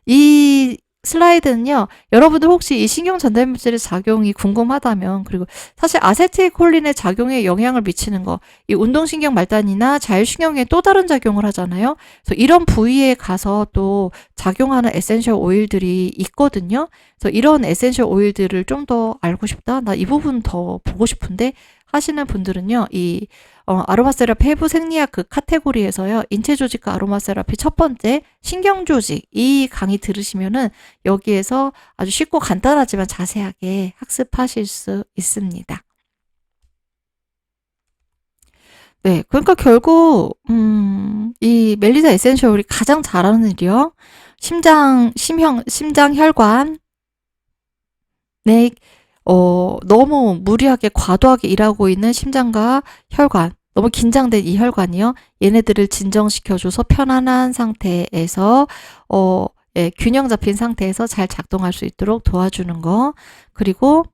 이 슬라이드는요, 여러분들 혹시 이 신경 전달 물질의 작용이 궁금하다면, 그리고 사실 아세틸콜린의 작용에 영향을 미치는 거, 이 운동신경 말단이나 자율신경에 또 다른 작용을 하잖아요. 그래서 이런 부위에 가서 또 작용하는 에센셜 오일들이 있거든요. 그래서 이런 에센셜 오일들을 좀 더 알고 싶다, 나 이 부분 더 보고 싶은데 하시는 분들은요, 이 아로마 세라피 해부 생리학 그 카테고리에서요, 인체 조직과 아로마 세라피 첫 번째 신경 조직, 이 강의 들으시면은 여기에서 아주 쉽고 간단하지만 자세하게 학습하실 수 있습니다. 네, 그러니까 결국 이 멜리사 에센셜 오일이 가장 잘하는 일이요, 심장 혈관, 네, 너무 무리하게 과도하게 일하고 있는 심장과 혈관, 너무 긴장된 이 혈관이요, 얘네들을 진정시켜줘서 편안한 상태에서 예, 균형 잡힌 상태에서 잘 작동할 수 있도록 도와주는 거. 그리고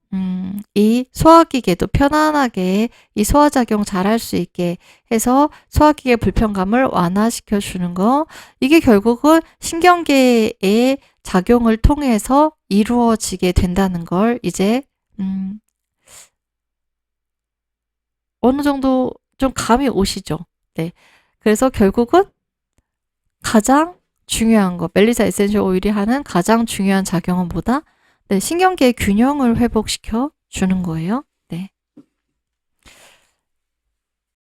이 소화기계도 편안하게 이 소화작용 잘 할 수 있게 해서 소화기계 불편감을 완화시켜 주는 거. 이게 결국은 신경계의 작용을 통해서 이루어지게 된다는 걸 이제 어느 정도 좀 감이 오시죠? 네. 그래서 결국은 가장 중요한 거, 멜리사 에센셜 오일이 하는 가장 중요한 작용은 뭐다? 네, 신경계의 균형을 회복시켜 주는 거예요. 네.